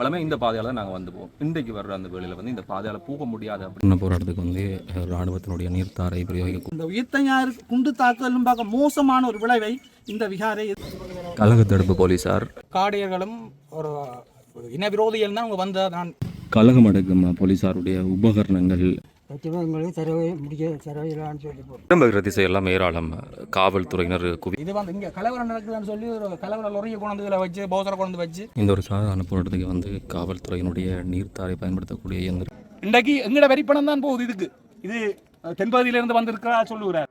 பலமே இந்த பாதையால் தான் நாங்கள் வந்து போவோம். இன்றைக்கு வர்ற அந்த வேளையில் வந்து இந்த பாதையால் போக முடியாது அப்படின்னு போராட்டத்துக்கு வந்து இராணுவத்தினுடைய நீர்த்தாரை பிரயோகிக்கும் இந்த உயிர்த்தஞாறு குண்டு தாக்குதலும் பார்க்க மோசமான ஒரு விளைவை இந்த விகாரை கழக தடுப்பு போலீசார் காடையர்களும் ஒரு இன விரோதிகள் தான் அவங்க வந்த நான் கழகம் அடக்கும் போலீசாருடைய உபகரணங்கள் திசையெல்லாம் ஏராளம் காவல்துறையினர் இது வந்து இங்கே கலவரம் நடக்குதுன்னு சொல்லி ஒரு கலவர லொரியை கொண்டு வச்சு பௌசரை கொண்டு வச்சு இந்த ஒரு சாதாரண போராட்டத்துக்கு வந்து காவல்துறையினுடைய நீர்த்தாரை பயன்படுத்தக்கூடிய இயந்திரம் இன்றைக்கு எங்கட வரிப்பணம் தான் போகுது. இதுக்கு இது தென்பகுதியிலிருந்து வந்திருக்கிறா சொல்லுகிறார்.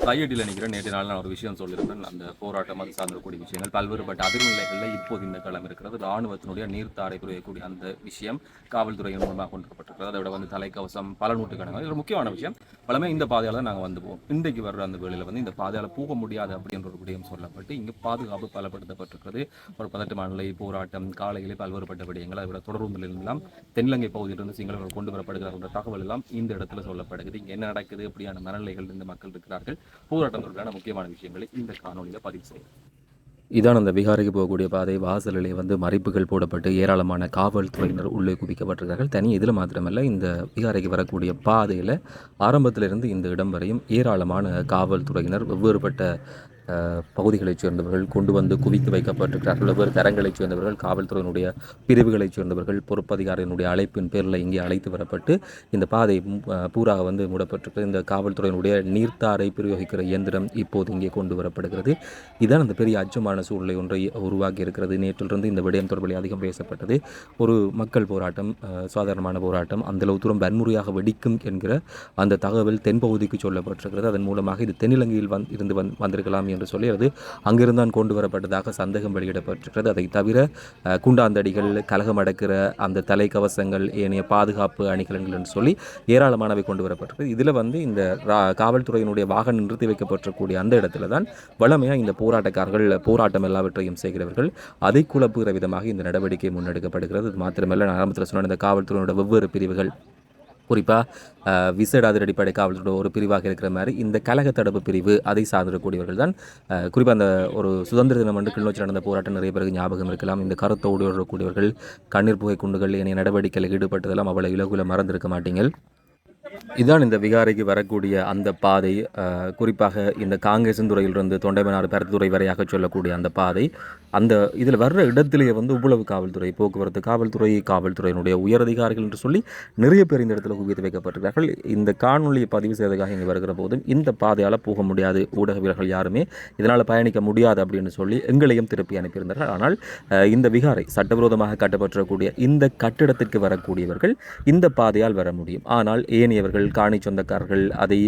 கையடியில் நிற்கிற நேற்று நாள் நான் ஒரு விஷயம் சொல்லியிருந்தேன். அந்த போராட்டம் அது சார்ந்தக்கூடிய விஷயங்கள் பல்வேறுபட்ட அதிர்நிலைகளில் இப்போது இந்த களம் இருக்கிறது. இராணுவத்தினுடைய நீர்த்தாரை புரியக்கூடிய அந்த விஷயம் காவல்துறையின் மூலமாக கொண்டிருக்கப்பட்டிருக்கிறது. அதை விட வந்து தலைக்கவசம் பல நூற்றுக்கணக்கான இது ஒரு முக்கியமான விஷயம். பலமே இந்த பாதையால் தான் நாங்கள் வந்து போவோம். இன்றைக்கு வர்ற அந்த வேளையில் வந்து இந்த பாதையால் போக முடியாது அப்படின்ற ஒரு விடயம் சொல்லப்பட்டு இங்கே பாதுகாப்பு பலப்படுத்தப்பட்டிருக்கிறது. ஒரு பதட்டமான நிலை போராட்டம் காலையிலே பல்வேறுபட்ட விடயங்கள் அதை விட தொடர்புகளெல்லாம் தென்னிலங்கை பகுதியிலிருந்து சிங்களர்கள் கொண்டு வரப்படுகிறார்கள் தகவல் எல்லாம் இந்த இடத்துல சொல்லப்படுகிறது. இங்கே என்ன நடக்குது அப்படியான மனநிலைகள் இந்த மக்கள் இருக்கிறார்கள். போராட்டம் தொடர்பான முக்கியமான விஷயங்களை இந்த காணொலியில் பதிவு செய்யும். இதான் அந்த விகாரைக்கு போகக்கூடிய பாதை. வாசலிலே வந்து மறைப்புகள் போடப்பட்டு ஏராளமான காவல்துறையினர் உள்ளே குவிக்கப்பட்டிருக்கிறார்கள். தனி இதில் மாத்திரமல்ல, இந்த விகாரைக்கு வரக்கூடிய பாதையில் ஆரம்பத்திலிருந்து இந்த இடம் வரையும் ஏராளமான காவல்துறையினர் வெவ்வேறுபட்ட பகுதிகளைச் சேர்ந்தவர்கள் கொண்டு வந்து குவித்து வைக்கப்பட்டிருக்கிறார்கள். வெவ்வேறு தரங்களைச் சேர்ந்தவர்கள் காவல்துறையினுடைய பிரிவுகளைச் சேர்ந்தவர்கள் பொறுப்பதிகாரியினுடைய அழைப்பின் பேரில் இங்கே அழைத்து வரப்பட்டு இந்த பாதை பூராக வந்து மூடப்பட்டிருக்கிறது. இந்த காவல்துறையினுடைய நீர்த்தாரை பிரயோகிக்கிற இயந்திரம் இப்போது இங்கே கொண்டு வரப்படுகிறது. இதுதான் அந்த பெரிய அச்சமான சூழ்நிலை ஒன்றை உருவாக்கி இருக்கிறது. நேற்றிலிருந்து இந்த விடயம் தொடர்பில் அதிகம் பேசப்பட்டது. ஒரு மக்கள் போராட்டம், சாதாரணமான போராட்டம் அந்தளவு தூரம் வன்முறையாக வெடிக்கும் என்கிற அந்த தகவல் தென்பகுதிக்கு சொல்லப்பட்டிருக்கிறது. அதன் மூலமாக இது தென்னிலங்கையில் இருந்து வந்திருக்கலாம் என்று சொல்லி அது அங்கிருந்தான் கொண்டு வரப்பட்டதாக சந்தேகம் வெளியிடப்பட்டிருக்கிறது. அதை தவிர குண்டாந்தடிகள், கலகம் அடக்கிற அந்த தலைக்கவசங்கள், ஏனைய பாதுகாப்பு அணிகலன்கள் என்று சொல்லி ஏராளமானவை கொண்டு வரப்பட்டிருக்கிறது. இதில் வந்து இந்த காவல்துறையினுடைய வாகனம் நிறுத்தி வைக்கப்பட்டிருக்கக்கூடிய அந்த இடத்துல தான் வளமையாக இந்த போராட்டக்காரர்கள் போராட்டம் எல்லாவற்றையும் செய்கிறவர்கள் அதை குழப்புகிற விதமாக இந்த நடவடிக்கை முன்னெடுக்கப்படுகிறது. அது மாத்திரமல்ல, ஆரம்பத்தில் சொன்ன இந்த காவல்துறையினுடைய வெவ்வேறு பிரிவுகள், குறிப்பாக விசேட அதிரடிப்படை காவல்துறை ஒரு பிரிவாக இருக்கிற மாதிரி இந்த கழக தடுப்பு பிரிவு அதை சார்ந்திருக்கக்கூடியவர்கள் தான். குறிப்பாக அந்த ஒரு சுதந்திர தினம் என்று கிளிநொச்சி நடந்த போராட்டம் நிறைய பேருக்கு ஞாபகம் இருக்கலாம். இந்த கருத்தோடு வரக்கூடியவர்கள் கண்ணீர் புகை குண்டுகள் இணைய நடவடிக்கையில் ஈடுபட்டதெல்லாம் அவ்வளோ இலகுல மறந்திருக்க மாட்டீங்கள். இதுதான் இந்த விகாரைக்கு வரக்கூடிய அந்த பாதை. குறிப்பாக இந்த காங்கேசன்துறையிலிருந்து தொண்டைமனாறு பருத்துறை வரையாக சொல்லக்கூடிய அந்த பாதை. அந்த இதில் வர்ற இடத்திலேயே வந்து இவ்வளவு காவல்துறை, போக்குவரத்து காவல்துறையினுடைய உயரதிகாரிகள் என்று சொல்லி நிறைய பேர் இந்த இடத்துல குவித்து வைக்கப்பட்டிருக்கிறார்கள். இந்த காணொலியை பதிவு செய்வதற்காக இங்கே வருகிற போதும் இந்த பாதையால் போக முடியாது, ஊடகவியர்கள் யாருமே இதனால் பயணிக்க முடியாது அப்படின்னு சொல்லி எங்களையும் திருப்பி அனுப்பியிருந்தார்கள். ஆனால் இந்த விகாரை சட்டவிரோதமாக கட்டப்பட்டிருக்கக்கூடிய இந்த கட்டிடத்திற்கு வரக்கூடியவர்கள் இந்த பாதையால் வர முடியும். ஆனால் ஏனையவர்கள், காணி சொந்தக்காரர்கள், அதை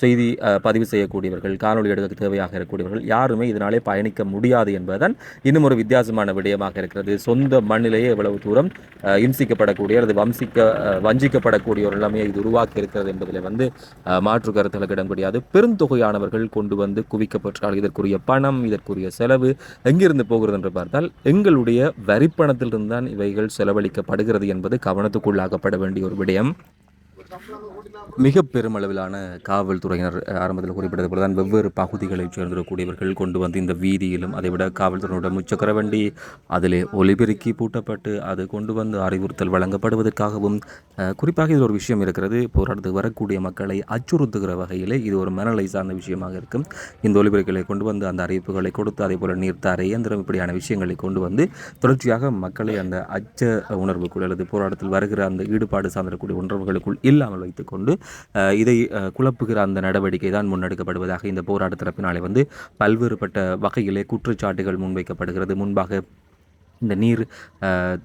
செய்தி பதிவு செய்யக்கூடியவர்கள், காணொலி எடுக்க தேவையாக இருக்கக்கூடியவர்கள் யாருமே இதனாலே பயணிக்க முடியாது என்பதுதான் இன்னும் ஒரு வித்தியாசமான விடயமாக இருக்கிறது. சொந்த மண்ணிலேயே எவ்வளவு தூரம் இம்சிக்கப்படக்கூடிய அல்லது வஞ்சிக்கப்படக்கூடிய ஒரு நிலைமையை இது உருவாக்கி இருக்கிறது என்பதில் வந்து மாற்று கருத்துக்களுக்கு இடம் கிடையாது. பெருந்தொகையானவர்கள் கொண்டு வந்து குவிக்கப்பட்டால் இதற்குரிய பணம், இதற்குரிய செலவு எங்கிருந்து போகிறது என்று பார்த்தால் எங்களுடைய வரிப்பணத்திலிருந்து தான் இவைகள் செலவழிக்கப்படுகிறது என்பது கவனத்துக்குள்ளாக்கப்பட வேண்டிய ஒரு விடயம். மிக பெருமளவிலான காவல்துறையினர் ஆரம்பத்தில் குறிப்பிட்டது போல தான் வெவ்வேறு பகுதிகளைச் சேர்ந்திருக்கக்கூடியவர்கள் கொண்டு வந்து இந்த வீதியிலும், அதைவிட காவல்துறையோட முச்சக்கர வண்டி அதிலே ஒலிபெருக்கி பூட்டப்பட்டு அது கொண்டு வந்து அறிவுறுத்தல் வழங்கப்படுவதற்காகவும், குறிப்பாக இது ஒரு விஷயம் இருக்கிறது. போராட்டத்துக்கு வரக்கூடிய மக்களை அச்சுறுத்துகிற வகையிலே இது ஒரு மனநிலை சார்ந்த விஷயமாக இருக்கும். இந்த ஒலிபெருக்களை கொண்டு வந்து அந்த அறிவிப்புகளை கொடுத்து அதே போல் நீர்த்தாரை இயந்திரம் இப்படியான விஷயங்களை கொண்டு வந்து தொடர்ச்சியாக மக்களை அந்த அச்ச உணர்வுக்குள் அல்லது போராட்டத்தில் வருகிற அந்த ஈடுபாடு சார்ந்திருக்கக்கூடிய உணர்வுகளுக்குள் இல்லாமல் வைத்துக்கொண்டு இதை குழப்புகிற அந்த நடவடிக்கை தான் முன்னெடுக்கப்படுவதாக இந்த போராட்ட தரப்பினாலே வந்து பல்வேறுபட்ட வகையிலே குற்றச்சாட்டுகள் முன்வைக்கப்படுகிறது. முன்பாக இந்த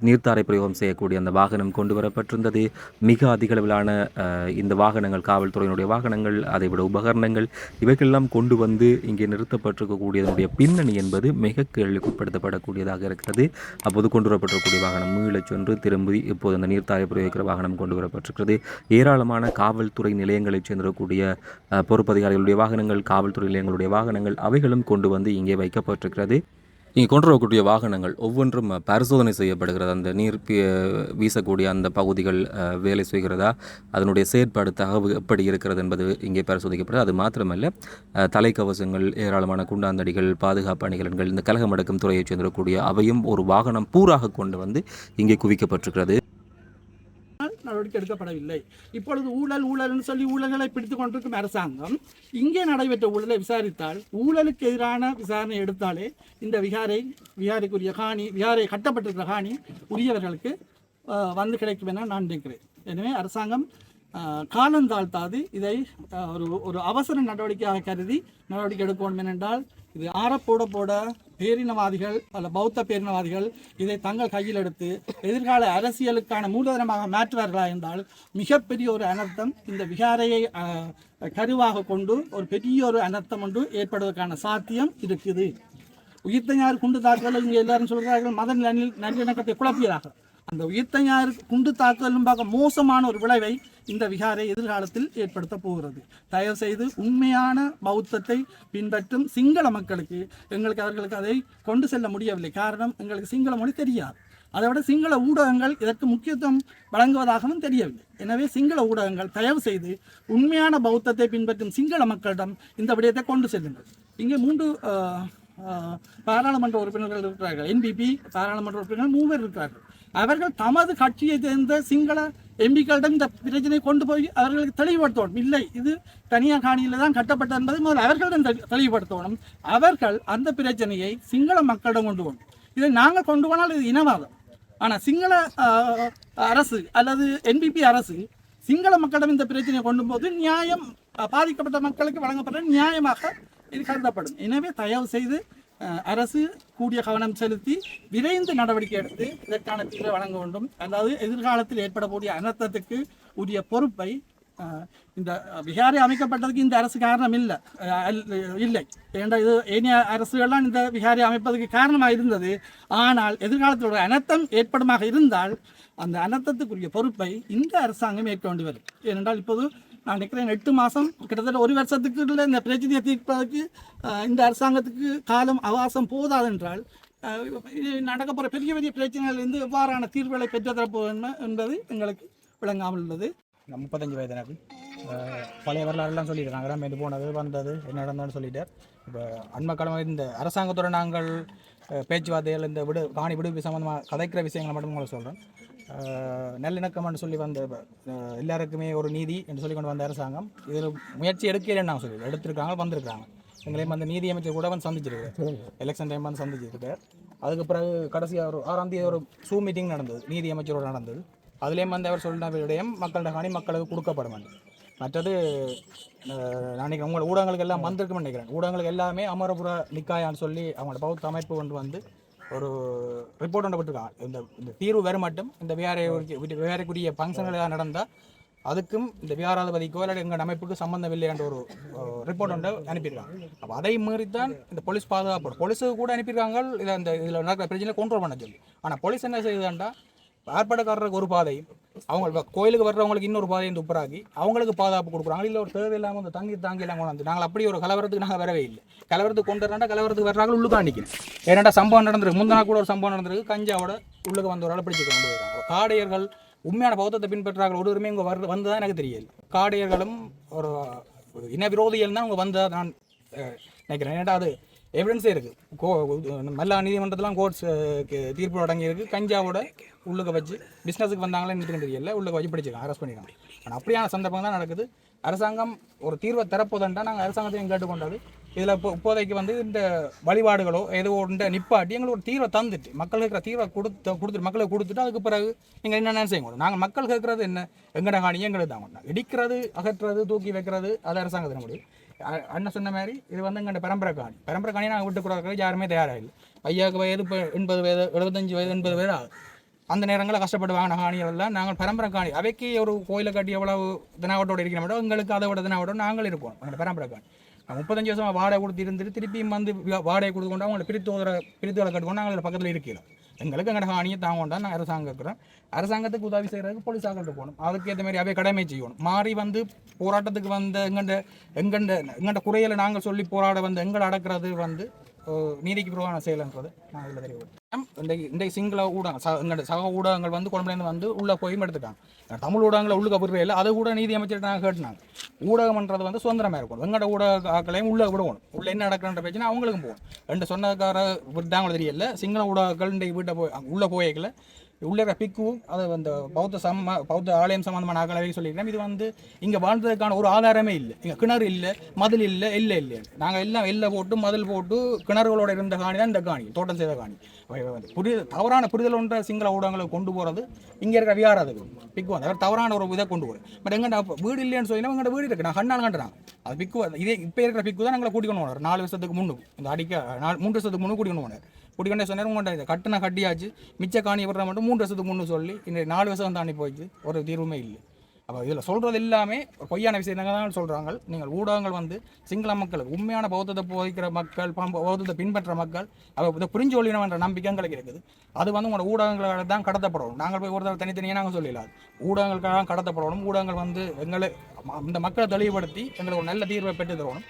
நீர்த்தாரை பிரயோகம் செய்யக்கூடிய அந்த வாகனம் கொண்டு வரப்பட்டிருந்தது. மிக அதிக அளவிலான இந்த வாகனங்கள், காவல்துறையினுடைய வாகனங்கள், அதைவிட உபகரணங்கள் இவைகளெல்லாம் கொண்டு வந்து இங்கே நிறுத்தப்பட்டிருக்கக்கூடியதனுடைய பின்னணி என்பது மிக கேள்விக்குட்படுத்தப்படக்கூடியதாக இருக்கிறது. அப்போது கொண்டு வரப்பட்டிருக்கக்கூடிய வாகனம் மீளச் சென்று திரும்பி இப்போது அந்த நீர்த்தாரை பிரயோகிக்கிற வாகனம் கொண்டு வரப்பட்டிருக்கிறது. ஏராளமான காவல்துறை நிலையங்களைச் சேர்ந்திருக்கக்கூடிய பொறுப்பதிகாரிகளுடைய வாகனங்கள், காவல்துறை நிலையங்களுடைய வாகனங்கள் அவைகளும் கொண்டு வந்து இங்கே வைக்கப்பட்டிருக்கிறது. இங்கே கொண்டு வரக்கூடிய வாகனங்கள் ஒவ்வொன்றும் பரிசோதனை செய்யப்படுகிறது. அந்த நீர் வீசக்கூடிய அந்த பகுதிகள் வேலை செய்கிறதா, அதனுடைய செயற்பாடு தகவு எப்படி இருக்கிறது என்பது இங்கே பரிசோதிக்கப்படுது. அது மாத்திரமல்ல, தலைக்கவசங்கள், ஏராளமான குண்டாந்தடிகள், பாதுகாப்பு அணிகலன்கள், இந்த கலகம் அடக்கும் துறையைச் சேர்ந்திருக்கக்கூடிய அவையும் ஒரு வாகனம் பூராக கொண்டு வந்து இங்கே குவிக்கப்பட்டிருக்கிறது. நடவடிக்கை எடுக்கப்படவில்லை. இப்பொழுது ஊழல் சொல்லி ஊழல்களை பிடித்துக் கொண்டிருக்கும் அரசாங்கம் இங்கே நடைபெற்ற ஊழலை விசாரித்தால், ஊழலுக்கு எதிரான விசாரணை எடுத்தாலே இந்த விகாரைக்குரிய காணி, விகாரை கட்டப்பட்டிருக்கிற காணி உரியவர்களுக்கு வந்து கிடைக்கும் என நான் நினைக்கிறேன். எனவே அரசாங்கம் காலம் தாழ்த்தாது இதை ஒரு அவசர நடவடிக்கையாக கருதி நடவடிக்கை எடுக்கணும். ஏனென்றால் இது போட பேரினவாதிகள் அல்ல பௌத்த பேரினவாதிகள் இதை தங்கள் கையில் எடுத்து எதிர்கால அரசியலுக்கான மூலதனமாக மாற்றுவார்களா என்றால் மிகப்பெரிய ஒரு அனர்த்தம் இந்த விகாரையை கருவாக கொண்டு ஒரு பெரிய ஒரு அனர்த்தம் ஒன்று ஏற்படுவதற்கான சாத்தியம் இருக்குது. உயிர்த்தஞாறு குண்டு தாக்குதல் இங்கே எல்லாரும் சொல்கிறார்கள் மத நல்லிணக்கத்தை குழப்பியதாக. அந்த உயிர்த்தஞாறு குண்டு தாக்குதலும் பார்க்க மோசமான ஒரு விளைவை இந்த விகாரை எதிர்காலத்தில் ஏற்படுத்த போகிறது. தயவு செய்து உண்மையான பௌத்தத்தை பின்பற்றும் சிங்கள மக்களுக்கு அவர்களுக்கு அதை கொண்டு செல்ல முடியவில்லை. காரணம், எங்களுக்கு சிங்கள மொழி தெரியாது. அதை விட சிங்கள ஊடகங்கள் இதற்கு முக்கியத்துவம் வழங்குவதாகவும் தெரியவில்லை. எனவே சிங்கள ஊடகங்கள் தயவு செய்து உண்மையான பௌத்தத்தை பின்பற்றும் சிங்கள மக்களிடம் இந்த விடயத்தை கொண்டு செல்லுங்கள். இங்கே 3 பாராளுமன்ற உறுப்பினர்கள் இருக்கிறார்கள். என்பிபி பாராளுமன்ற உறுப்பினர்கள் 3 பேர் இருக்கிறார்கள். அவர்கள் தமது கட்சியை சேர்ந்த சிங்கள எம்பிக்களிடம் இந்த பிரச்சனையை கொண்டு போய் அவர்களுக்கு தெளிவுபடுத்தணும். இல்லை, இது தனியார் காணியில் தான் கட்டப்பட்டது என்பதை முதல் அவர்களிடம் தெளிவுபடுத்தணும். அவர்கள் அந்த பிரச்சனையை சிங்கள மக்களிடம் கொண்டு போகணும். இதை நாங்கள் கொண்டு போனால் இது இனவாதம். ஆனால் சிங்கள அரசு அல்லது என்பிபி அரசு சிங்கள மக்களிடம் இந்த பிரச்சனையை கொண்டு போது நியாயம் பாதிக்கப்பட்ட மக்களுக்கு வழங்கப்பட்ட நியாயமாக இது கருதப்படும். எனவே தயவு செய்து அரசு கூடிய கவனம் செலுத்தி விரைந்து நடவடிக்கை எடுத்து இதற்கான தீர்வை வழங்க வேண்டும். அதாவது எதிர்காலத்தில் ஏற்படக்கூடிய அனர்த்தத்துக்கு உரிய பொறுப்பை இந்த விகாரை அமைக்கப்பட்டதுக்கு இந்த அரசு காரணம் இல்லை. ஏன்னா இது ஏனைய அரசுகள்லாம் இந்த விகாரை அமைப்பதற்கு காரணமாக இருந்தது. ஆனால் எதிர்காலத்தில் ஒரு அனர்த்தம் ஏற்படுமாக இருந்தால் அந்த அனர்த்தத்துக்குரிய பொறுப்பை இந்த அரசாங்கம் ஏற்க வேண்டி வரும். ஏனென்றால் இப்போது நான் நினைக்கிறேன் 8 மாதம் கிட்டத்தட்ட 1 வருஷத்துக்குள்ள இந்த பிரச்சனையை தீர்ப்பதற்கு இந்த அரசாங்கத்துக்கு காலம் அவகாசம் போதாதென்றால் நடக்கப்போகிற பெரிய பெரிய பிரச்சனைகளிலிருந்து எவ்வாறான தீர்வுகளை பெற்றுத்தரப்போம் என்பது எங்களுக்கு விளங்காமல் உள்ளது. 35 வயது எனக்கு பழைய வரலாறுலாம் சொல்லியிருக்காங்க. நம்ம இது போனது வந்தது என்ன நடந்ததுன்னு சொல்லிட்டார். இப்போ அண்மைக்காலமாக இந்த அரசாங்கத்தோட நாங்கள் பேச்சுவார்த்தைகள் இந்த காணி விடுவிப்பு சம்மந்தமாக கதைக்கிற விஷயங்களை மட்டும் உங்களுக்கு சொல்கிறேன். நல்லிணக்கம்னு சொல்லி வந்த எல்லாருக்குமே ஒரு நீதி என்று சொல்லி கொண்டு வந்த அரசாங்கம் இதில் முயற்சி எடுக்கலன்னு நான் சொல்லி எடுத்திருக்காங்க, வந்திருக்காங்க. எங்களையும் அந்த நீதி அமைச்சர் கூட வந்து சந்திச்சிருக்காரு, எலெக்ஷன் டைம் வந்து சந்திச்சிருக்காரு. அதுக்கு பிறகு கடைசியாக ஒரு 6ஆம் தேதி ஒரு Zoom மீட்டிங் நடந்தது, நீதி அமைச்சரோடு நடந்தது. அதுலேயும் வந்து அவர் சொல்லின விடயம் மக்களோட காணி மக்களுக்கு கொடுக்கப்பட மாட்டேன். மற்றது நான் நினைக்கிறேன் உங்களோட ஊடகங்களுக்கு எல்லாம் வந்திருக்குன்னு நினைக்கிறேன். ஊடகங்களுக்கு எல்லாமே அமரபுர நிக்காயான்னு சொல்லி அவங்களோட பௌத்த அமைப்பு கொண்டு வந்து ஒரு ரிப்போர்ட் ஒன்று விட்டுருக்காங்க. இந்த தீர்வு வேறு மட்டும் இந்த விகாரைக்குரிய ஃபங்க்ஷன்கள் நடந்தால் அதுக்கும் இந்த விகாராதிபதிக்கோ இல்லை எங்கள் அமைப்புக்கு சம்மந்தமில்லை என்ற ஒரு ரிப்போர்ட் ஒன்று அனுப்பியிருக்காங்க. அப்போ அதை மீறித்தான் இந்த போலீஸ் பாதுகாப்பு போலீஸுக்கு கூட அனுப்பியிருக்காங்க இதில் நடக்கிற பிரச்சனை கண்ட்ரோல் பண்ண சொல்லி. ஆனால் போலீஸ் என்ன செய்யுதுண்டா ஆர்ப்பாட்டக்காரருக்கு ஒரு பாதையும் அவங்க கோயிலுக்கு வர்றவங்களுக்கு இன்னொரு பாதையும் துப்புராக்கி அவங்களுக்கு பாதுகாப்பு கொடுக்குறாங்க. இல்லை ஒரு தேவையில்லாமல் வந்து தாங்கிலாம் கொண்டாந்து நாங்கள் அப்படி ஒரு கலவரத்துக்கு நாங்கள் வரவே இல்லை. கலவரத்துக்கு கொண்டு வராண்டா கலவரத்துக்கு வர்றாங்க உள்ளுக்கு அன்றைக்கணும். ஏன்னாண்டா சம்பவம் நடந்திருக்கு, முந்தினா கூட ஒரு சம்பவம் நடந்திருக்கு. கஞ்சாவோட உள்ளுக்கு வந்த ஒரு ஆளை பிடிச்சி கொண்டு போயிருக்காங்க. காடையர்கள் உண்மையான பௌத்தத்தை பின்பற்றார்கள் ஒருவருமே இங்கே வந்ததான் எனக்கு தெரியல. காடையர்களும் ஒரு இன விரோதிகள் தான் அவங்க வந்ததாக நான் நினைக்கிறேன். ஏன்னா அது எவிடன்ஸே இருக்குது. எல்லா நீதிமன்றத்திலாம் கோர்ட்ஸ் தீர்ப்பு அடங்கி இருக்குது. கஞ்சாவோட உள்ளுக்க வச்சு பிஸ்னஸுக்கு வந்தாங்களே எனக்கு தெரியல, உள்ளுக்க வச்சு பிடிச்சிருக்காங்க, அரெஸ்ட் பண்ணிடுறாங்க. ஆனால் அப்படியான சந்தர்ப்பம் தான் நடக்குது. அரசாங்கம் ஒரு தீர்வை தரப்போதண்டா நாங்கள் அரசாங்கத்தையும் கேட்டுக்கொண்டது. இதில் இப்போதைக்கு வந்து இந்த வழிபாடுகளோ ஏதோ ஒன்றை நிப்பாட்டி எங்களுக்கு ஒரு தீர்வை தந்துட்டு மக்கள் கேட்குற தீர்வை கொடுத்துட்டு மக்களுக்கு கொடுத்துட்டு அதுக்கு பிறகு நீங்கள் என்னென்ன செய்யணும். நாங்கள் மக்கள் கேட்குறது என்ன, எங்கட காணி எங்களுக்கு தான் கொண்டா இடிக்கிறது, அகற்றுறது, தூக்கி வைக்கிறது அது அரசாங்கத்தின முடியும். அண்ணன் சொன்ன மாதிரி இது வந்து எங்கள்ட பரம்பரை காணி நாங்கள் விட்டு கொடுக்குறது யாருமே தயாராக இல்லை. ஐயாவுக்கு வயது இப்போ 80 வயது 75 வயது 80 வயது ஆகுது. அந்த நேரங்களில் கஷ்டப்பட்டு வாங்கின காணிகள் எல்லாம் நாங்கள் பரம்பரை காணி அவைக்கு ஒரு கோயிலை கட்டி எவ்வளவு தினாவட்டோடு இருக்கிற விட எங்களுக்கு அதை விட தினாவட்டோடு நாங்கள் இருப்போம். எங்கள் பரம்பரை காணி 35 வருஷமாக வாடகை கொடுத்து இருந்துட்டு திருப்பியும் வந்து வாடகை கொடுத்துக்கொண்டு அவங்களை பிரித்துகளை கட்டுக்கொண்டு நாங்கள் பக்கத்தில் இருக்கிறோம். எங்களுக்கு எங்கட காணியை தாங்கொண்டா நான் அரசாங்கம் இருக்கிறேன். அரசாங்கத்துக்கு உதவி செய்கிறதுக்கு போலீஸாக போகணும். அதுக்கு ஏற்ற மாதிரி அவை கடமை செய்யணும். மாறி வந்து போராட்டத்துக்கு வந்த எங்கண்ட குறையில் நாங்கள் சொல்லி போராட வந்து எங்களை அடக்கிறது வந்து நீதிக்கு புறவான செயல்ன்றது நான் இதில் தெரியும். இந்த சிங்கள ஊடகம் எங்களோட சக ஊடகங்கள் வந்து கொழம்புலேருந்து வந்து உள்ளே போய் எடுத்துட்டாங்க. தமிழ் ஊடகங்களை உள்ளுக்கு விடுறதில்லை. அதை கூட நீதி அமைச்சர் நாங்கள் கேட்டுனாங்க. ஊடகம்ன்றது வந்து சுதந்திரமாக இருக்கணும். எங்களோட ஊடகங்களையும் உள்ளே விடுவோம். உள்ளே என்ன நடக்கிறன்ற பிரச்சனை அவங்களுக்கும் போகும். ரெண்டு சொன்னக்கார விட்டாங்களும் தெரியல. சிங்கள ஊடகங்கள் இன்றைக்கு வீட்டை போய் உள்ளே போய்க்கல உள்ளே பிக்குவும் அது அந்த பௌத்த ஆலயம் சம்பந்தமான ஆக்களவே சொல்லியிருக்கேன். இது வந்து இங்கே வாழ்ந்ததுக்கான ஒரு ஆதாரமே இல்லை. இங்கே கிணறு இல்லை, மதில் இல்லை, இல்லை. நாங்கள் எல்லாம் எல்லை போட்டு மதில் போட்டு கிணறுகளோட இருந்த காணி தான் இந்த காணி, தோட்டம் செய்த காணி. தவறான புரிதல் ஒன்ற சிங்கள ஊடகங்களை கொண்டு போகிறது இங்கே இருக்கிற விகாரத்துக்கு பிக்குவோம். அதாவது தவறான ஒரு இதை கொண்டு போகிறேன். பட் எங்கள்கிட்ட வீடு இல்லைன்னு சொல்லி எங்கள்கிட்ட வீடு இருக்குது. நான் கண்ணால் கண்டுறான் அது பிக்கு. இதே இப்போ இருக்கிற பிக்கு தான் எங்களை கூட்டிக்கொண்டு போனார். 4 வருஷத்துக்கு முன்னு இந்த 3 வருஷத்துக்கு முன்னு கூட்டிக்கொண்டு போனார். கூட்டிக்கொண்டே சொன்னார் உங்கள்கிட்ட கட்டின கட்டியாச்சு மிச்ச காணியை விடுற மட்டும் 3 வருஷத்துக்கு முன்னு சொல்லி இந்த 4 வருஷம் தாண்டி போயிடுச்சு. ஒரு தீர்வுமே இல்லை. அப்போ இதில் சொல்கிறது எல்லாமே பொய்யான விஷயங்க தான் சொல்கிறாங்க. நீங்கள் ஊடகங்கள் வந்து சிங்கள மக்களுக்கு உண்மையான பௌத்தத்தை போதிக்கிற மக்கள், பௌத்தத்தை பின்பற்ற மக்கள் இதை புரிஞ்சு கொள்ளணும்ன்ற நம்பிக்கை எங்களுக்கு இருக்குது. அது வந்து உங்களோட ஊடகங்களால் தான் கடத்தப்படணும். நாங்கள் போய் ஒரு தனித்தனியாக நாங்கள் சொல்லிடலாம். ஊடகங்களுக்காக தான் கடத்தப்படணும். ஊடகங்கள் வந்து எங்களை இந்த மக்களை தெளிவுபடுத்தி எங்களுக்கு ஒரு நல்ல தீர்வை பெற்று தரணும்.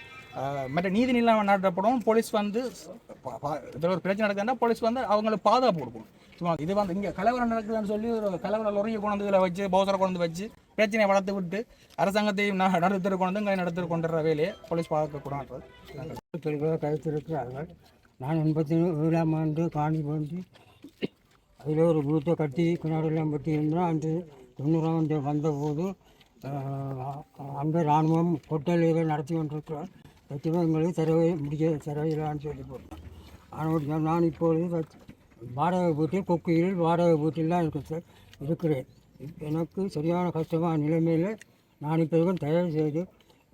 மற்ற நீதி நிலையம் நாட்டப்படும். போலீஸ் வந்து இதில் ஒரு பிரச்சனை நடக்குதுன்னா போலீஸ் வந்து அவங்களுக்கு பாதுகாப்பு கொடுக்கணும். சும்மா இது வந்து இங்கே கலவரம் நடக்குதுன்னு சொல்லி ஒரு கலவர லொறியை கொண்டு இதில் வச்சு பௌசரை கொண்டு வச்சு பிரச்சனையை வளர்த்து விட்டு அரசாங்கத்தையும் நடத்திட்டு கொண்டு இங்கே நடத்தி கொண்டுற வேலையை போலீஸ் பார்க்கக்கூடாது கருத்திருக்கிறார்கள். நான் 87ஆம் ஆண்டு காணி வேண்டி அதில் ஒரு வீட்டை கட்டி கிணறுலாம் வெட்டி இருந்தால் அன்று 90ஆம் ஆண்டு வந்தபோது அங்கே இராணுவம் ஹோட்டல்கள் நடத்தி கொண்டிருக்கிறார். வச்சுமே எங்களுக்கு தரவில்லான்னு சொல்லி போட்டேன். ஆனால் நான் இப்பொழுது வாடகை வீட்டில் கொக்குயில் வாடகை வீட்டில் தான் இருக்கிறேன். எனக்கு சரியான கஷ்டமான நிலைமையில் நான் இப்போ தயவு செய்து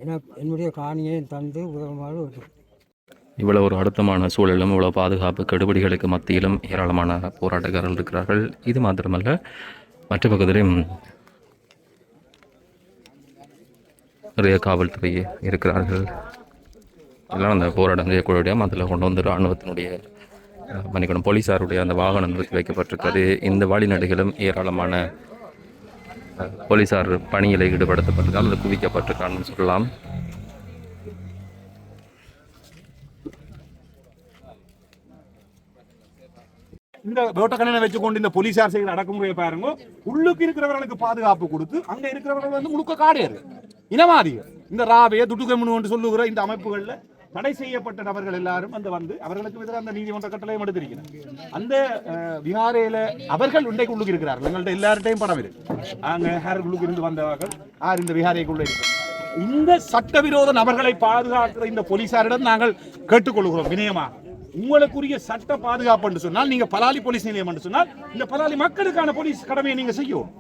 எனக்கு என்னுடைய காணியை தந்து உதவுமாறு இருக்கிறேன். இவ்வளவு ஒரு அழுத்தமான சூழலும் இவ்வளவு பாதுகாப்பு கெடுபிடிகளுக்கு மத்தியிலும் ஏராளமான போராட்டக்காரர்கள் இருக்கிறார்கள். இது மாத்திரமல்ல, மற்ற பக்கத்திலும் நிறைய காவல்துறை இருக்கிறார்கள். எல்லாம் அந்த போராட்டம் செய்யக்கூடிய அதில் கொண்டு வந்து இராணுவத்தினுடைய மன்னிக்கணும் போலீஸாருடைய அந்த வாகனம் நிறுத்தி வைக்கப்பட்டிருக்கிறது. இந்த வழிநடைகளும் ஏராளமான போலீஸார் பணியில் ஈடுபடுத்தப்பட்டிருக்காங்க அல்லது குவிக்கப்பட்டிருக்கான்னு சொல்லலாம். இந்த வேட்டக்கணனை வச்சுக்கொண்டு இந்த போலீஸார் செய்கிற அடக்குமுறையை பாருங்க. உள்ளுக்கு இருக்கிறவர்களுக்கு பாதுகாப்பு கொடுத்து அங்க இருக்கிறவர்கள் வந்து முழுக்க காடையர் இனவாதிகள். இந்த ராவே துட்டுகம்னு என்று சொல்லுகிற இந்த அமைப்புகளில் தடை செய்யப்பட்ட நபர்கள் எல்லாரும் வந்து அவர்களுக்கு எதிராக அந்த நீதிமன்ற கட்டளையும் எடுத்திருக்கிறார். அந்த விகாரையில அவர்கள் இன்றைக்கு உள்ளுக்கு இருக்கிறார்கள். எங்கள்கிட்ட எல்லார்ட்டையும் படம் இருக்கு. அங்க உள்ளுக்கு இருந்து வந்தவர்கள் யார் இந்த விகாரைக்குள்ள இருக்கிறார். இந்த சட்டவிரோத நபர்களை பாதுகாக்கிற இந்த போலீசாரிடம் நாங்கள் கேட்டுக்கொள்கிறோம் வினயமா, உங்களுக்குரிய சட்ட பாதுகாப்பு என்று சொன்னால் நீங்க பலாலி போலீஸ் நிலையம் என்று சொன்னால் இந்த பலாலி மக்களுக்கான போலீஸ் கடமையை நீங்க செய்யும்.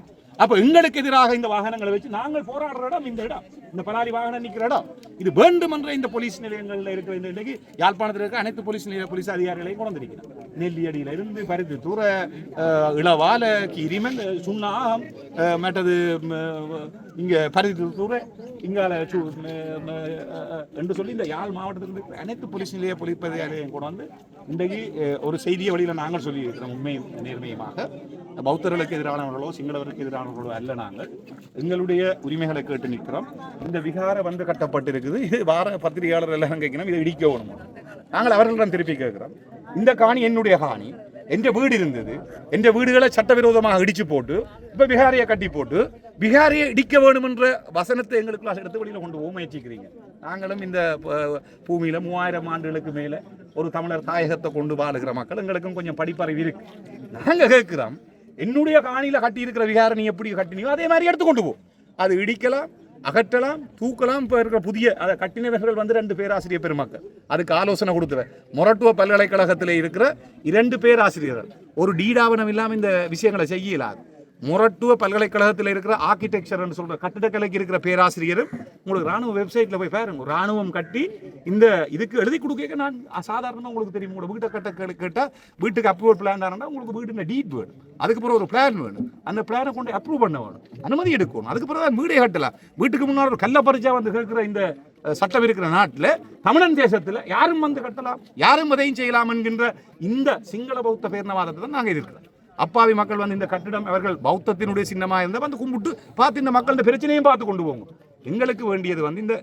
அப்ப எங்களுக்கு எதிராக இந்த வாகனங்களை வச்சு நாங்கள் போராடுற இடம் இந்த இடம், இந்த பலாலி வாகனம் நிற்கிற இடம். இது வேண்டுமென்ற இந்த போலீஸ் நிலையங்களில் இருக்கிற இந்த இன்னைக்கு யாழ்ப்பாணத்தில் இருக்க அனைத்து போலீஸ் அதிகாரிகளையும் கொண்டு வந்திருக்கிறார். நெல்லியடியில இருந்து பருத்தி தூர இளவால கிரிமன் சுண்ணாகம் மற்றது இங்க பருத்தி தூர இங்கால என்று சொல்லி இந்த யாழ் மாவட்டத்தில் இருக்கிற அனைத்து போலீஸ் நிலைய போலீஸ் அதிகாரிகளையும் கொண்டு வந்து இன்றைக்கு ஒரு செய்தியை வழியில் நாங்கள் சொல்லி இருக்கிறோம். உண்மையும் நேர்மையுமாக பௌத்தர்களுக்கு எதிரானவர்களோ சிங்களவர்களுக்கு எதிரானவர்களோ அல்ல, நாங்கள் எங்களுடைய உரிமைகளை கேட்டு நிற்கிறோம். இந்த விகாரம் வந்து கட்டப்பட்டிருக்குது. இது வார பத்திரிகையாளர் எல்லாம் கேட்கணும், இதை இடிக்க வேணும். நாங்கள் அவர்களிடம் திருப்பி கேட்கிறோம். இந்த காணி என்னுடைய காணி, என்ற வீடு இருந்தது. என்ற வீடுகளை சட்டவிரோதமாக இடிச்சு போட்டு இப்ப விகாரியை கட்டி போட்டு விகாரியை இடிக்க வேணும் என்ற வசனத்தை எங்களுக்குள்ள எடுத்து வெளியில கொண்டு போக முயற்சிக்கிறீங்க. நாங்களும் இந்த பூமியில 3000 ஆண்டுகளுக்கு மேல ஒரு தமிழர் தாயகத்தை கொண்டு வாழுகிற மக்கள், எங்களுக்கும் கொஞ்சம் படிப்பறிவு இருக்கு. நாங்க கேட்கிறோம், என்னுடைய காணியில கட்டி இருக்கிற விகாரை நீ எப்படி கட்டினியோ அதே மாதிரி எடுத்துக்கொண்டு போ. அது இடிக்கலாம், அகற்றலாம், தூக்கலாம். இப்போ இருக்கிற புதிய அதை கட்டினவர்கள் வந்து 2 பேராசிரியர் பெருமக்கள். அதுக்கு ஆலோசனை கொடுத்துற மொரட்டுவ பல்கலைக்கழகத்தில் இருக்கிற 2 பேராசிரியர்கள் ஒரு டீடாவனம் இல்லாமல் இந்த விஷயங்களை செய்யலாது. மொரட்டுவ பல்கலைக்கழகத்தில் இருக்கிற ஆர்கிடெக்சர்னு சொல்ற கட்டிடக்கலைக்கு இருக்கிற பேராசிரியரும் உங்களுக்கு ராணுவ வெப்சைட்ல போய் பாருங்க. ராணுவம் கட்டி இந்த இதுக்கு எழுதி கொடுக்க நான் சாதாரணமாக உங்களுக்கு தெரியும். உங்களோட வீட்டை கட்ட கேட்டால் வீட்டுக்கு அப்ரூவல் பிளான் ஆனா உங்களுக்கு வீடு டீட் வேணும், அதுக்கப்புறம் ஒரு பிளான் வேணும், அந்த பிளானை கொண்டு அப்ரூவ் பண்ண வேணும், அனுமதி எடுக்கணும், அதுக்கப்புறம் தான் வீடே கட்டலாம். வீட்டுக்கு முன்னாடி ஒரு கல்ல பறிச்சா வந்து கேட்கிற இந்த சட்டம் இருக்கிற நாட்டில் தமிழன் தேசத்தில் யாரும் வந்து கட்டலாம், யாரும் அதையும் செய்யலாம் என்கின்ற இந்த சிங்கள பௌத்த பேரினவாதத்தை தான் நாங்கள் இருக்கிறோம். அப்பாவி மக்கள் வந்து இந்த கட்டிடம் அவர்கள் பௌத்தத்தினுடைய சின்னமாக இருந்தால் வந்து கும்பிட்டு பார்த்து இந்த மக்கள் இந்த பிரச்சனையும் பார்த்து கொண்டு போங்க. எங்களுக்கு வேண்டியது வந்து இந்த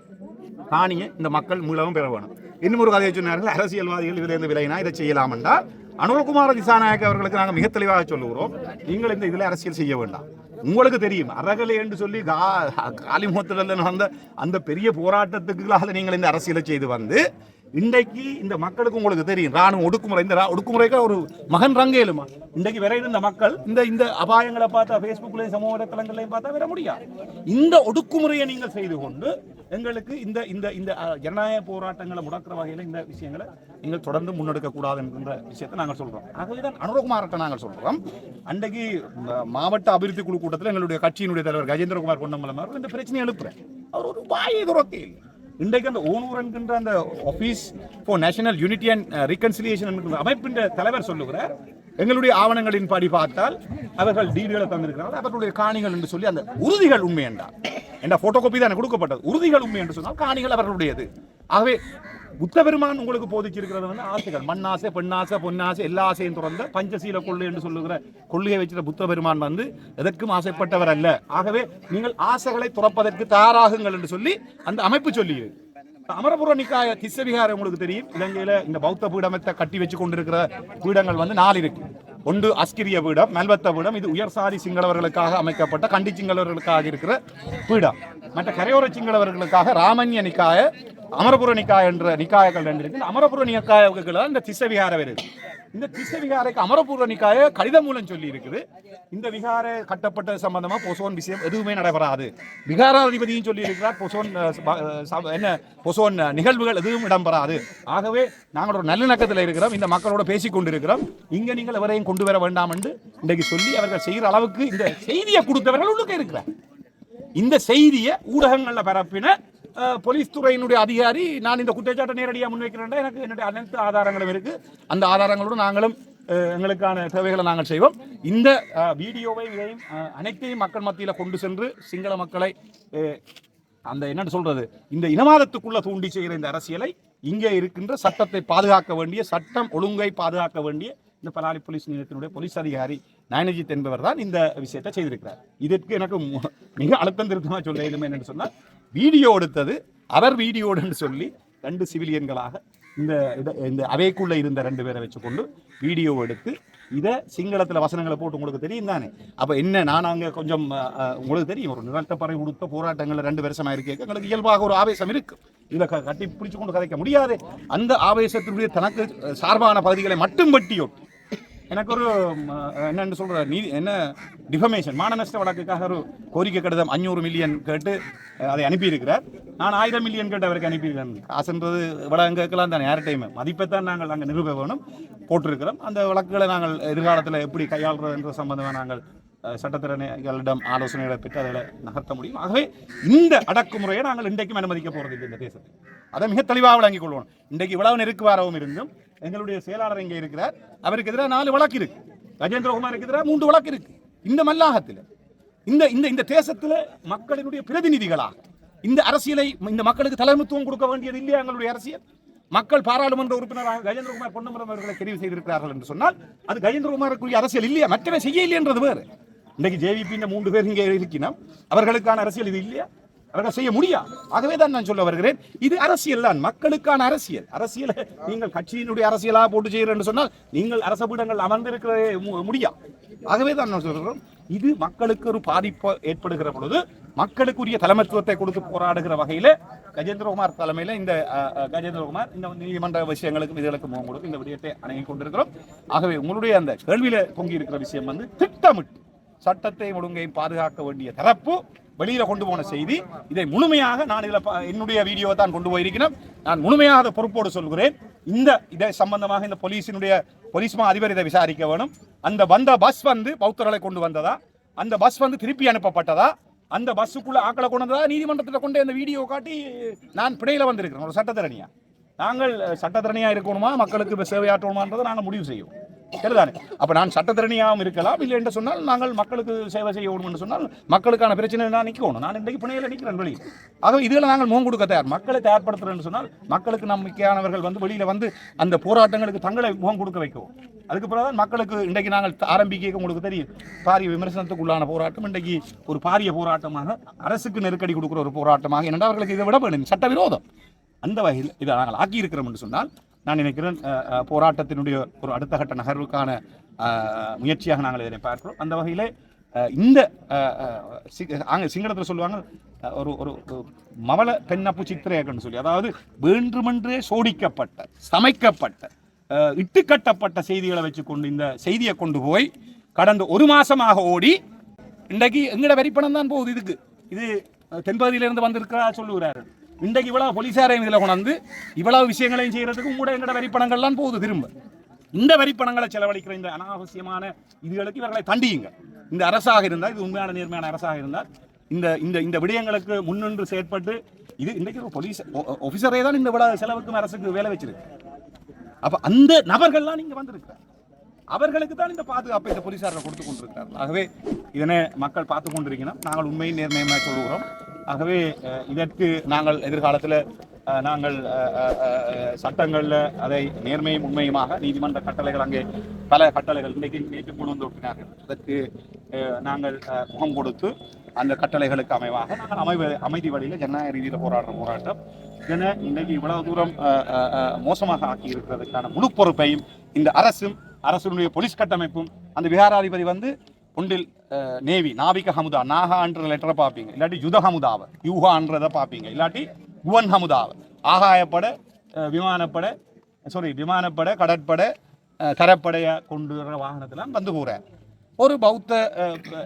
காணியை இந்த மக்கள் மீளவும் பெற வேணும். இன்னும் ஒரு கதையை சொன்னார்கள், அரசியல்வாதிகள் இதில் இருந்து விலையினா இதை செய்யலாம் என்றால் அனுரகுமார திசாநாயக்க அவர்களுக்கு நாங்கள் மிக தெளிவாக சொல்லுகிறோம், நீங்கள் இந்த இதில் அரசியல் செய்ய வேண்டாம். உங்களுக்கு தெரியும், அறகலை என்று சொல்லி காலிமுகத்தில் நடந்த அந்த பெரிய போராட்டத்துக்குள்ளாக நீங்கள் இந்த அரசியலை செய்து வந்து இன்றைக்கு இந்த மக்களுக்கு உங்களுக்கு தெரியும் ராணுவ ஒடுக்குமுறை, இந்த ஒடுக்குமுறைக்கு ஒரு மகன் ரங்கேலுமா இன்றைக்கு வரை இருந்த மக்கள் இந்த அபாயங்களை பார்த்தா ஃபேஸ்புக்லையும் சமூக வலைத்தளங்களையும் பார்த்தா வர முடியாது. இந்த ஒடுக்குமுறையை நீங்கள் செய்து கொண்டு எங்களுக்கு இந்த இந்த இந்த ஜனநாயக போராட்டங்களை முடக்கிற வகையில் இந்த விஷயங்களை நீங்கள் தொடர்ந்து முன்னெடுக்க கூடாது என்கின்ற விஷயத்தை நாங்கள் சொல்றோம். ஆகவே தான் அனுரகுமார்ட்ட நாங்கள் சொல்றோம், அன்றைக்கு மாவட்ட அபிவிருத்தி குழு கூட்டத்தில் எங்களுடைய கட்சியினுடைய தலைவர் கஜேந்திரகுமார் பொன்னம்பலம் அவர்கள் இந்த பிரச்சனையை எழுப்புறேன். அவர் ஒரு வாயை துறக்கே இல்லை. இன்றைக்கு அந்த ஓனூர் என்கின்ற அந்த office for national unity and reconciliation என்கின்ற அமைப்பின் தலைவர் சொல்லுகிறார், எங்களுடைய ஆவணங்களின் படி பார்த்தால் அவர்கள் டீடுகளை தந்திருக்கிறார்கள், அவர்களுடைய காணிகள் என்று சொல்லி அந்த உறுதிகள் உண்மை என்றார். என்ற போட்டோ காப்பி தான் கொடுக்கப்பட்டது. உறுதிகள் உண்மை என்று சொன்னால் காணிகள் அவர்களுடையது. ஆகவே புத்த பெருமான் உங்களுக்கு போதிச்சிருக்கிறது வந்து ஆசைகள், மண்ணாசை, பெண்ணாசை, பொன்னாசை, எல்லா ஆசையும் துறந்த பஞ்சசீல கொள்ளை என்று சொல்லுகிற கொள்கையை வச்சிருந்த புத்த பெருமான் வந்து எதற்கும் ஆசைப்பட்டவர் அல்ல. ஆகவே நீங்கள் ஆசைகளை துறப்பதற்கு தயாராகுங்கள் என்று சொல்லி அந்த அமைப்பு சொல்லியது. அமரபுர நிக்காய திஸ்ஸவிகாரம் உங்களுக்கு தெரியும், இலங்கையில இந்த பௌத்த பீடமத்தை கட்டி வச்சு கொண்டிருக்கிற பீடங்கள் வந்து 4 இருக்கு. ஒன்று அஸ்கிரிய பீடம், மெல்வத்த பீடம், இது உயர்சாதி சிங்களவர்களுக்காக அமைக்கப்பட்ட கண்டி சிங்களவர்களுக்காக இருக்கிற பீடம். மற்ற கரையோர சிங்களவர்களுக்காக ராமன்ய நிக்காய, அமரபுர நிக்காய என்ற நிக்காயங்கள் 2 இருக்கு. அமரபுர நிக்காயர்கள் இந்த திஸ்ஸவிகார வருது. இந்த திஸ்ஸவிகாரைக்கு அமரபூர்வ நிக்காய கடிதம் மூலம் சொல்லி இருக்குது, இந்த விகார கட்டப்பட்ட சம்பந்தமா பொசோன் விஷயம் எதுவுமே நடைபெறாது. விகாராதிபதியும் சொல்லி இருக்கிறார், பொசோன் நிகழ்வுகள் எதுவும் இடம்பெறாது. ஆகவே நாங்கள் ஒரு நல்லிணக்கத்தில் இருக்கிறோம், இந்த மக்களோட பேசிக் கொண்டிருக்கிறோம், இங்க நீங்கள் எவரையும் கொண்டு வர வேண்டாம் என்று இன்றைக்கு சொல்லி அவர்கள் செய்கிற அளவுக்கு இந்த செய்தியை கொடுத்தவர்கள் உள்ளுக்க இருக்கிறார். இந்த செய்தியை ஊடகங்கள்ல பரப்பின போலீஸ் துறையினுடைய அதிகாரி, நான் இந்த குற்றச்சாட்டை நேரடியாக முன்வைக்கிறேன், எனக்கு என்னுடைய அனைத்து ஆதாரங்களும் இருக்கு, அந்த ஆதாரங்களோடு நாங்களும் எங்களுக்கான தேவைகளை நாங்கள் செய்வோம். இந்த வீடியோவை இதையும் அனைத்தையும் மக்கள் மத்தியில் கொண்டு சென்று சிங்கள மக்களை அந்த என்ன சொல்றது, இந்த இனவாதத்துக்குள்ள தூண்டி செய்கிற இந்த அரசியலை இங்கே இருக்கின்ற சட்டத்தை பாதுகாக்க வேண்டிய, சட்டம் ஒழுங்கை பாதுகாக்க வேண்டிய இந்த பலாலி போலீஸ் நிலையத்தினுடைய போலீஸ் அதிகாரி நயனஜித் என்பவர் தான் இந்த விஷயத்தை செய்திருக்கிறார். இதற்கு எனக்கு மிக அழுத்தம் திருத்தமாக சொல்ல இயலுமே என்று சொன்னால், வீடியோ எடுத்தது அவர் வீடியோடு சொல்லி 2 சிவிலியன்களாக இந்த அவைக்குள்ள இருந்த 2 பேரை வச்சுக்கொண்டு வீடியோ எடுத்து இதை சிங்களத்தில் வசனங்களை போட்டு, உங்களுக்கு தெரியும் தானே. அப்போ என்ன, நான் அங்கே கொஞ்சம் உங்களுக்கு தெரியும், ஒரு நிலத்தப்பறை கொடுத்த போராட்டங்களில் 2 வருஷமாக இருக்கேன், எங்களுக்கு இயல்பாக ஒரு ஆவேசம் இருக்கு, இதில் கட்டி பிடிச்சு கொண்டு கதைக்க முடியாது. அந்த ஆவேசத்தினுடைய தனக்கு சார்பான பகுதிகளை மட்டும் வெட்டியோட்டு எனக்கு ஒரு என்னென்னு சொல்கிற என்ன டிஃபமேஷன், மான நஷ்ட வழக்குக்காக ஒரு கோரிக்கை கடிதம் 500 மில்லியன் கேட்டு அதை அனுப்பியிருக்கிறார். நான் 1000 மில்லியன் கேட்டு அவருக்கு அனுப்பியிருக்கிறேன். காசுன்றது வழக்கு கேட்கலாம் தானே, யார் டைம் மதிப்பைத்தான் நாங்கள் அங்கே நிரூப வேணும் போட்டிருக்கிறோம். அந்த வழக்குகளை நாங்கள் எதிர்காலத்தில் எப்படி கையாளுறது என்ற சம்பந்தமாக நாங்கள் சட்டத்திறனைகளிடம் ஆலோசனைகளை பெற்று அதில் நகர்த்த முடியும். ஆகவே இந்த அடக்குமுறையை நாங்கள் இன்றைக்கும் அனுமதிக்க போகிறது இல்லை இந்த தேசத்தில். அதை மிக தெளிவாக விளங்கிக் கொள்வோம். இன்றைக்கு இவ்வளவு நெருக்குவாரவும் இருந்தும் எங்களுடைய செயலாளர் இங்கே இருக்கிறார், அவருக்கு எதிராக 4 வழக்கு இருக்கு, கஜேந்திரகுமாருக்கு எதிராக 3 வழக்கு இருக்கு. இந்த மல்லாகத்தில் இந்த தேசத்தில் மக்களினுடைய பிரதிநிதிகளாக இந்த அரசியலை இந்த மக்களுக்கு தலைமைத்துவம் கொடுக்க வேண்டியது இல்லையா எங்களுடைய அரசியல்? மக்கள் பாராளுமன்ற உறுப்பினராக கஜேந்திரகுமார் பொன்னம்பலம் அவர்களை தெரிவு செய்திருக்கிறார்கள் என்று சொன்னால் அது கஜேந்திரகுமாருக்குரிய அரசியல் இல்லையா, மற்றவை செய்ய இல்லையன்றது வேறு. இன்றைக்கு ஜேவிபி 3 பேர் இங்கே இருக்கணும், அவர்களுக்கான அரசியல் இது இல்லையா, அவர்கள் செய்ய முடியாது. ஆகவே தான் நான் சொல்ல வருகிறேன், இது அரசியல் தான், மக்களுக்கான அரசியல். அரசியலை நீங்கள் கட்சியினுடைய அரசியலாக போட்டு செய்கிறேன் சொன்னால் நீங்கள் அரச பீடங்கள் அமர்ந்திருக்கிறதே முடியாது. ஆகவே தான் நான் சொல்கிறோம், இது மக்களுக்கு ஒரு பாதிப்பு ஏற்படுகிற பொழுது மக்களுக்குரிய தலைமைத்துவத்தை கொடுத்து போராடுகிற வகையில் கஜேந்திரகுமார் தலைமையில் இந்த கஜேந்திரகுமார் இந்த நீதிமன்ற விஷயங்களுக்கும் இதுகளுக்கு முகம் கொடுத்து இந்த விடயத்தை அணுகி கொண்டிருக்கிறோம். ஆகவே உங்களுடைய அந்த கேள்வியில பொங்கி இருக்கிற விஷயம் வந்து திட்டமிட்டு சட்டத்தை ஒழுங்கை பாதுகாக்க வேண்டிய தரப்பு வெளியில கொண்டு போன செய்தி. இதை முழுமையாக நான் இதில் என்னுடைய வீடியோவை தான் கொண்டு போயிருக்கிறேன், நான் முழுமையாக அதை பொறுப்போடு சொல்கிறேன். இதை சம்பந்தமாக இந்த போலீஸ் அதிபர் இதை விசாரிக்க வேணும். அந்த வந்த பஸ் வந்து பௌத்தர்களை கொண்டு வந்ததா, அந்த பஸ் வந்து திருப்பி அனுப்பப்பட்டதா, அந்த பஸ்ஸுக்குள்ள ஆக்களை கொண்டு வந்ததா, நீதிமன்றத்தில் கொண்டு அந்த வீடியோ காட்டி நான் பிணையில வந்திருக்கிறேன் ஒரு சட்டத்திறனியா. நாங்கள் சட்டத்திறனியா இருக்கணுமா, மக்களுக்கு சேவையாற்றணுமான்றதை நாங்கள் முடிவு செய்வோம். சரிதானே? அப்ப நான் சட்டத்திறனியாகவும் இருக்கலாம், இல்லை என்று சொன்னால் நாங்கள் மக்களுக்கு சேவை செய்யணும் என்று சொன்னால் மக்களுக்கான பிரச்சனை நான் நிற்கணும். நான் இன்றைக்கு பிணையில நிற்கிறேன் வெளியே. ஆகவே இதுல நாங்கள் முகம் கொடுக்க தயார். மக்களை தயார்படுத்துறேன்னு சொன்னால் மக்களுக்கு நம்பிக்கையானவர்கள் வந்து வெளியில வந்து அந்த போராட்டங்களுக்கு தங்களை முகம் கொடுக்க வைக்கவும். அதுக்கு பிறகுதான் மக்களுக்கு இன்றைக்கு நாங்கள் ஆரம்பிக்க உங்களுக்கு தெரியும், பாரிய விமர்சனத்துக்குள்ளான போராட்டம் இன்றைக்கு ஒரு பாரிய போராட்டமாக, அரசுக்கு நெருக்கடி கொடுக்குற ஒரு போராட்டமாக, என்னென்றால் அவர்களுக்கு இதை விட வேண்டும் சட்டவிரோதம். அந்த வகையில் இதை நாங்கள் ஆக்கியிருக்கிறோம் என்று சொன்னால் நான் நினைக்கிறேன் போராட்டத்தினுடைய ஒரு அடுத்த கட்ட நகர்வுக்கான முயற்சியாக நாங்கள் இதனை பார்க்கிறோம். அந்த வகையிலே இந்த சிங்களத்தில் சொல்லுவாங்க ஒரு ஒரு மவள பெண்ணப்பு சித்திரையக்கன்னு சொல்லி, அதாவது வேண்டுமென்றே சோடிக்கப்பட்ட சமைக்கப்பட்ட இட்டுக்கட்டப்பட்ட செய்திகளை வச்சுக்கொண்டு இந்த செய்தியை கொண்டு போய் கடந்த ஒரு மாசமாக ஓடி இன்றைக்கு எங்கட வரிப்பணம் தான் போகுது. இதுக்கு இது தென்பகுதியிலிருந்து வந்திருக்கிறா சொல்லுகிறாரு. இன்றைக்கு இவ்வளவு போலீசாரையும் இதில் கொண்டாந்து இவ்வளவு விஷயங்களையும் செய்யறதுக்கு கூட எங்கட வரிப்பணங்கள்லாம் போகுது. திரும்ப இந்த வரிப்பணங்களை செலவழிக்கிற இந்த அனாவசியமான இதுகளுக்கு இவர்களை தண்டியுங்க. இந்த அரசாக இருந்தால், இது உண்மையான நேர்மையான அரசாக இருந்தால் இந்த இந்த இந்த விடயங்களுக்கு முன்னின்று செயற்பட்டு, இது இன்றைக்கு ஒரு போலீஸ் ஆஃபீஸரே தான் இந்த இவ்வளவு செலவுக்கும் அரசுக்கு வேலை வச்சிருக்கு. அப்ப அந்த நபர்கள்லாம் நீங்க வந்திருக்கிறார், அவர்களுக்கு தான் இந்த பாதுகாப்பை இந்த போலீசார்கள் கொடுத்து கொண்டிருக்கிறார்கள். ஆகவே இதனை மக்கள் பார்த்து கொண்டிருக்கணும். நாங்கள் உண்மையின் நேர்மையாக சொல்லுகிறோம். ஆகவே இதற்கு நாங்கள் எதிர்காலத்தில் நாங்கள் சட்டங்களில் அதை நேர்மையும் உண்மையுமாக நீதிமன்ற கட்டளைகள், அங்கே பல கட்டளைகள் இன்றைக்கு நேற்று கொண்டு வந்து விட்டினார்கள், அதற்கு நாங்கள் முகம் கொடுத்து அந்த கட்டளைகளுக்கு அமைவாக நாங்கள் அமைதி வழியில் ஜனநாயக ரீதியில் போராடுற போராட்டம் இதனை இன்றைக்கு இவ்வளவு தூரம் மோசமாக ஆக்கி இருக்கிறதுக்கான முழு பொறுப்பையும் இந்த அரசுடைய போலீஸ் கட்டமைப்பும், அந்த விகாராதிபதி வந்து ஒன்றில் நேவி நாவிக ஹமுதா நாகான்ற லெட்டரை பார்ப்பீங்க, இல்லாட்டி யுத ஹமுதாவை யூஹான்றதை பார்ப்பீங்க, இல்லாட்டி குவன் ஹமுதாவை ஆகாயப்பட விமானப்படை கடற்படை தரப்படையை கொண்டு வர வாகனத்தில் வந்து போகிறார். ஒரு பௌத்த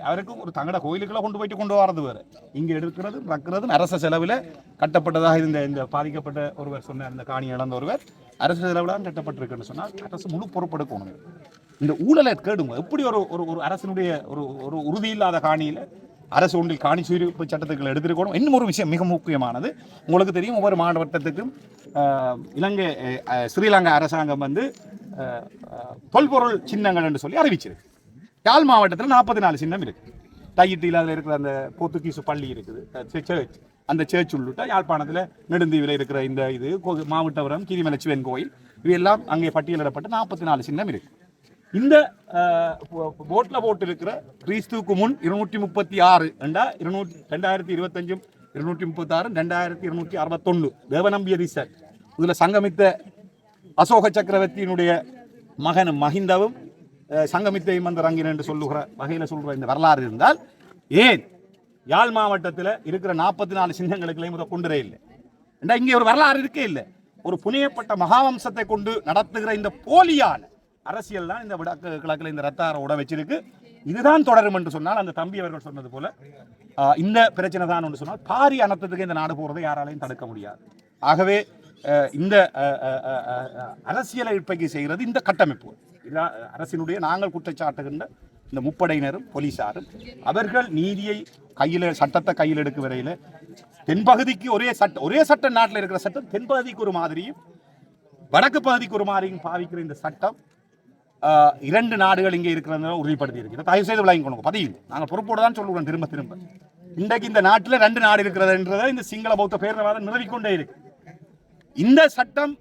அவருக்கு ஒரு தங்கட கோயிலுக்குள்ள கொண்டு வரது வேறு, இங்கே இருக்கிறதும் அரச செலவில் கட்டப்பட்டதாக இந்த பாதிக்கப்பட்ட ஒருவர் சொன்னார், இந்த காணி இழந்த ஒருவர் அரசு செலவில் தான் கட்டப்பட்டிருக்குன்னு சொன்னால் அரசு முழு பொறுப்பெடுக்கணும். இந்த ஊழலை கேடுங்க. எப்படி ஒரு அரசனுடைய ஒரு உறுதி இல்லாத காணியில் அரசு ஒன்றில் காணி சுயரிப்பு சட்டத்துக்கள் எடுத்துருக்கணும். இன்னும் ஒரு விஷயம் மிக முக்கியமானது, உங்களுக்கு தெரியும், ஒவ்வொரு மாவட்டத்துக்கும் இலங்கை ஸ்ரீலங்கா அரசாங்கம் வந்து தொல்பொருள் சின்னங்கள் என்று சொல்லி அறிவிச்சிருக்கு. யாழ் மாவட்டத்தில் 44 சின்னம் இருக்குது. தையிட்டியில் அதில் இருக்கிற அந்த போர்த்துகீசு பள்ளி இருக்குது, சர்ச், அந்த சர்ச் உள்ளிட்ட யாழ்ப்பாணத்தில் நெடுந்தீவில் இருக்கிற இந்த இது மாவட்டபுரம் கிரிமலை சிவன் கோயில், இவையெல்லாம் அங்கே பட்டியலிடப்பட்ட 44 சின்னம் இருக்குது. இந்த போட்டில் போட்டிருக்கிற கிறிஸ்துவுக்கு முன் 236 2025 236 2261 தேவநம்பிய ரிசர்ட் இதில் சங்கமித்த அசோக சக்கரவர்த்தியினுடைய மகனும் மஹிந்தவும் சங்கமித்தையும் அந்த ரங்கின் என்று சொல்லுகிற வகையில் சொல்கிற இந்த வரலாறு இருந்தால், ஏன் யாழ் மாவட்டத்தில் இருக்கிற 44 சின்னங்களுக்குள்ளேயும் இதை கொண்டுரே இல்லை? ஏண்டா இங்கே ஒரு வரலாறு இருக்கே இல்லை. ஒரு புனையப்பட்ட மகாவம்சத்தை கொண்டு நடத்துகிற இந்த போலியான அரசியல் தான் இந்த வடக்கு கிழக்கில் இந்த ரத்தார உட வச்சிருக்கு. இதுதான் தொடரும் என்று சொன்னால், அந்த தம்பி அவர்கள் சொன்னது போல இந்த பிரச்சனை தான் என்று சொன்னால் பாரிய அனர்த்தத்துக்கு இந்த நாடு போகிறதை யாராலையும் தடுக்க முடியாது. ஆகவே இந்த அரசியலை இப்பைக்கு செய்கிறது இந்த கட்டமைப்பு. அரசினுடைய நாங்கள் குற்றச்சாட்டுகின்ற இந்த முப்படையினரும் போலீசாரும் அவர்கள் நீதியை சட்டத்தை கையில் எடுக்கும் வரையில் தென்பகுதிக்கு ஒரே சட்டம் நாட்டில் இருக்கிற சட்டம் தென்பகுதிக்கு ஒரு மாதிரியும் வடக்கு பகுதிக்கு ஒரு மாதிரியும் பாவிக்கிற இந்த சட்டம் 2 நாடுகள் இங்கே இருக்கிறத உறுதிப்படுத்தி இருக்கிறது. தயவு செய்து விளங்கி கொண்டு பதிவு நாங்கள் பொறுப்போடு தான் சொல்லுவோம் திரும்ப இன்றைக்கு இந்த நாட்டில் 2 நாடு இருக்கிறதுன்றதை இந்த சிங்கள பௌத்த பேரினவாதம் நிறுவிக்கொண்டே இருக்கு. இந்த சட்டம்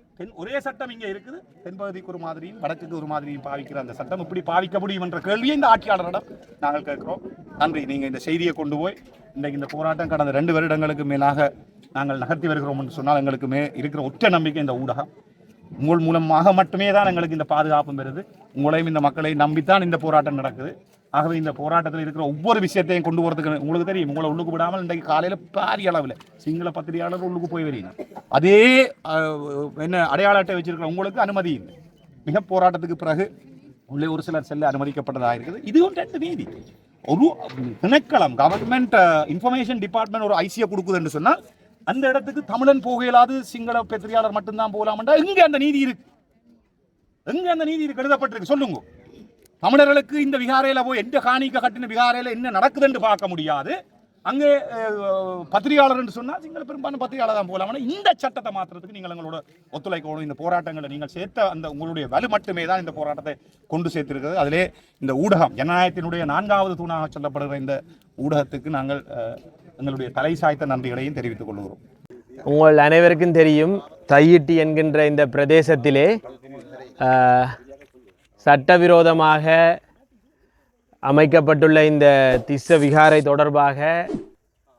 ஒரே சட்டம் இங்கே இருக்குது, தென்பகுதிக்கு ஒரு மாதிரியும் வடக்குக்கு ஒரு மாதிரியும் பாவிக்கிற அந்த சட்டம் இப்படி பாவிக்க முடியும் என்ற கேள்வியை இந்த ஆட்சியாளரிடம் நாங்கள் கேட்கிறோம். நன்றி, நீங்கள் இந்த செய்தியை கொண்டு போய் இன்றைக்கு இந்த போராட்டம் கடந்த 2 வருடங்களுக்கு மேலாக நாங்கள் நகர்த்தி வருகிறோம் என்று சொன்னால் எங்களுக்கு இருக்கிற ஒற்ற நம்பிக்கை இந்த ஊடகம் உங்கள் மூலமாக மட்டுமே தான் எங்களுக்கு இந்த பாதுகாப்பும் வருது. உங்களையும் இந்த மக்களையும் நம்பித்தான் இந்த போராட்டம் நடக்குது. ஆகவே இந்த போராட்டத்தில் இருக்கிற ஒவ்வொரு விஷயத்தையும் கொண்டு போகிறதுக்கு உங்களுக்கு தெரியும், உங்களை உள்ளுக்கு விடாமல் இன்றைக்கு காலையில் பாரிய அளவில் சிங்கள பத்திரிகையாளர் உள்ளுக்கு போய் வரீங்க. அதே என்ன அடையாள அட்டை வச்சிருக்கிற உங்களுக்கு அனுமதி இல்லை. மிக போராட்டத்துக்கு பிறகு உள்ளே ஒரு சிலர் செல்ல அனுமதிக்கப்பட்டதாக இருக்குது. இதுவும் 2 நீதி. ஒரு திணைக்களம் கவர்மெண்ட் இன்ஃபர்மேஷன் டிபார்ட்மெண்ட் ஒரு ஐசியை கொடுக்குது என்று சொன்னால் அந்த இடத்துக்கு தமிழன் போக இயலாது, சிங்கள பத்திரிகையாளர் மட்டும்தான் போகலாம்டா. எங்க அந்த நீதி இருக்கு? எழுதப்பட்டிருக்கு சொல்லுங்க. தமிழர்களுக்கு இந்த விகாரையில போய் எந்த காணிக்க கட்டின விகாரையில என்ன நடக்குதுன்னு பார்க்க முடியாது. அங்கே பத்திரிகையாளர் என்று சொன்னால் சிங்கள பெரும்பான்மை பத்திரிகையாளர் தான் போகலாம். ஆனால் இந்த சட்டத்தை மாற்றுறதுக்கு நீங்கள் எங்களோட ஒத்துழைக்கணும். இந்த போராட்டங்களை நீங்கள் சேர்த்த அந்த உங்களுடைய வலு மட்டுமே தான் இந்த போராட்டத்தை கொண்டு சேர்த்திருக்கிறது. அதிலே இந்த ஊடகம் ஜனநாயகத்தினுடைய 4வது தூணாக சொல்லப்படுகிற இந்த ஊடகத்துக்கு நாங்கள் எங்களுடைய தலை சாய்த்த நன்றிகளையும் தெரிவித்துக் கொள்கிறோம். உங்கள் அனைவருக்கும் தெரியும், தையிட்டி என்கின்ற இந்த பிரதேசத்திலே சட்டவிரோதமாக அமைக்கப்பட்டுள்ள இந்த திஸ்ஸ விகாரை தொடர்பாக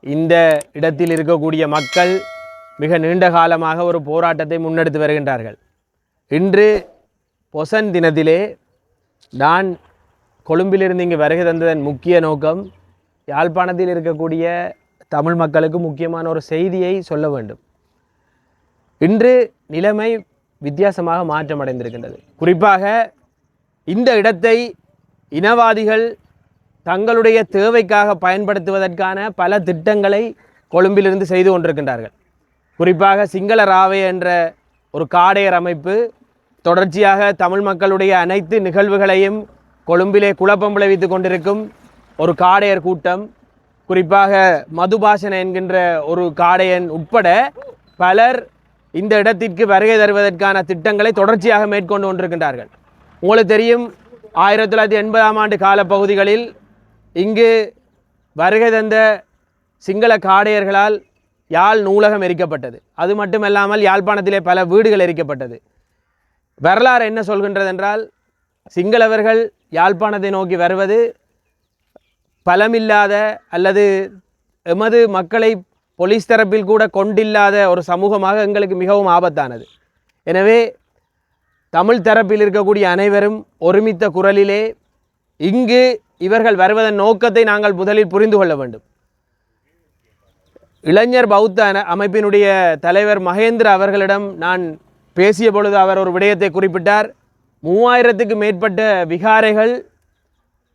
இந்த இடத்தில் இருக்கக்கூடிய மக்கள் மிக நீண்ட காலமாக ஒரு போராட்டத்தை முன்னெடுத்து வருகின்றார்கள். இன்று பொசன் தினத்திலே நான் கொழும்பிலிருந்து இங்கு வருகை தந்ததன் முக்கிய நோக்கம் யாழ்ப்பாணத்தில் இருக்கக்கூடிய தமிழ் மக்களுக்கு முக்கியமான ஒரு செய்தியை சொல்ல வேண்டும். இன்று நிலைமை வித்தியாசமாக மாற்றமடைந்திருக்கின்றது. குறிப்பாக இந்த இடத்தை இனவாதிகள் தங்களுடைய தேவைக்காக பயன்படுத்துவதற்கான பல திட்டங்களை கொழும்பிலிருந்து செய்து கொண்டிருக்கின்றார்கள். குறிப்பாக சிங்கள ராவே என்ற ஒரு காடையர் அமைப்பு தொடர்ச்சியாக தமிழ் மக்களுடைய அனைத்து நிகழ்வுகளையும் கொழும்பிலே குழப்பம் விளைவித்து கொண்டிருக்கும் ஒரு காடையர் கூட்டம், குறிப்பாக மதுபாஷன என்கின்ற ஒரு காடையன் உட்பட பலர் இந்த இடத்திற்கு வருகை தருவதற்கான திட்டங்களை தொடர்ச்சியாக மேற்கொண்டு கொண்டிருக்கின்றார்கள். உங்களுக்கு தெரியும், 1980ஆம் ஆண்டு காலப்பகுதிகளில் இங்கு வருகை தந்த சிங்கள காடையர்களால் யாழ் நூலகம் எரிக்கப்பட்டது. அது மட்டுமல்லாமல் யாழ்ப்பாணத்திலே பல வீடுகள் எரிக்கப்பட்டது. வரலாறு என்ன சொல்கின்றது என்றால், சிங்களவர்கள் யாழ்ப்பாணத்தை நோக்கி வருவது பலமில்லாத அல்லது எமது மக்களை போலீஸ் தரப்பில் கூட கொண்டில்லாத ஒரு சமூகமாக எங்களுக்கு மிகவும் ஆபத்தானது. எனவே தமிழ் தரப்பில் இருக்கக்கூடிய அனைவரும் ஒருமித்த குரலிலே இங்கு இவர்கள் வருவதன் நோக்கத்தை நாங்கள் முதலில் புரிந்து கொள்ள வேண்டும். இளைஞர் பௌத்த அமைப்பினுடைய தலைவர் மகேந்திர அவர்களிடம் நான் பேசிய பொழுது அவர் ஒரு விடயத்தை குறிப்பிட்டார். 3000க்கு மேற்பட்ட விகாரைகள்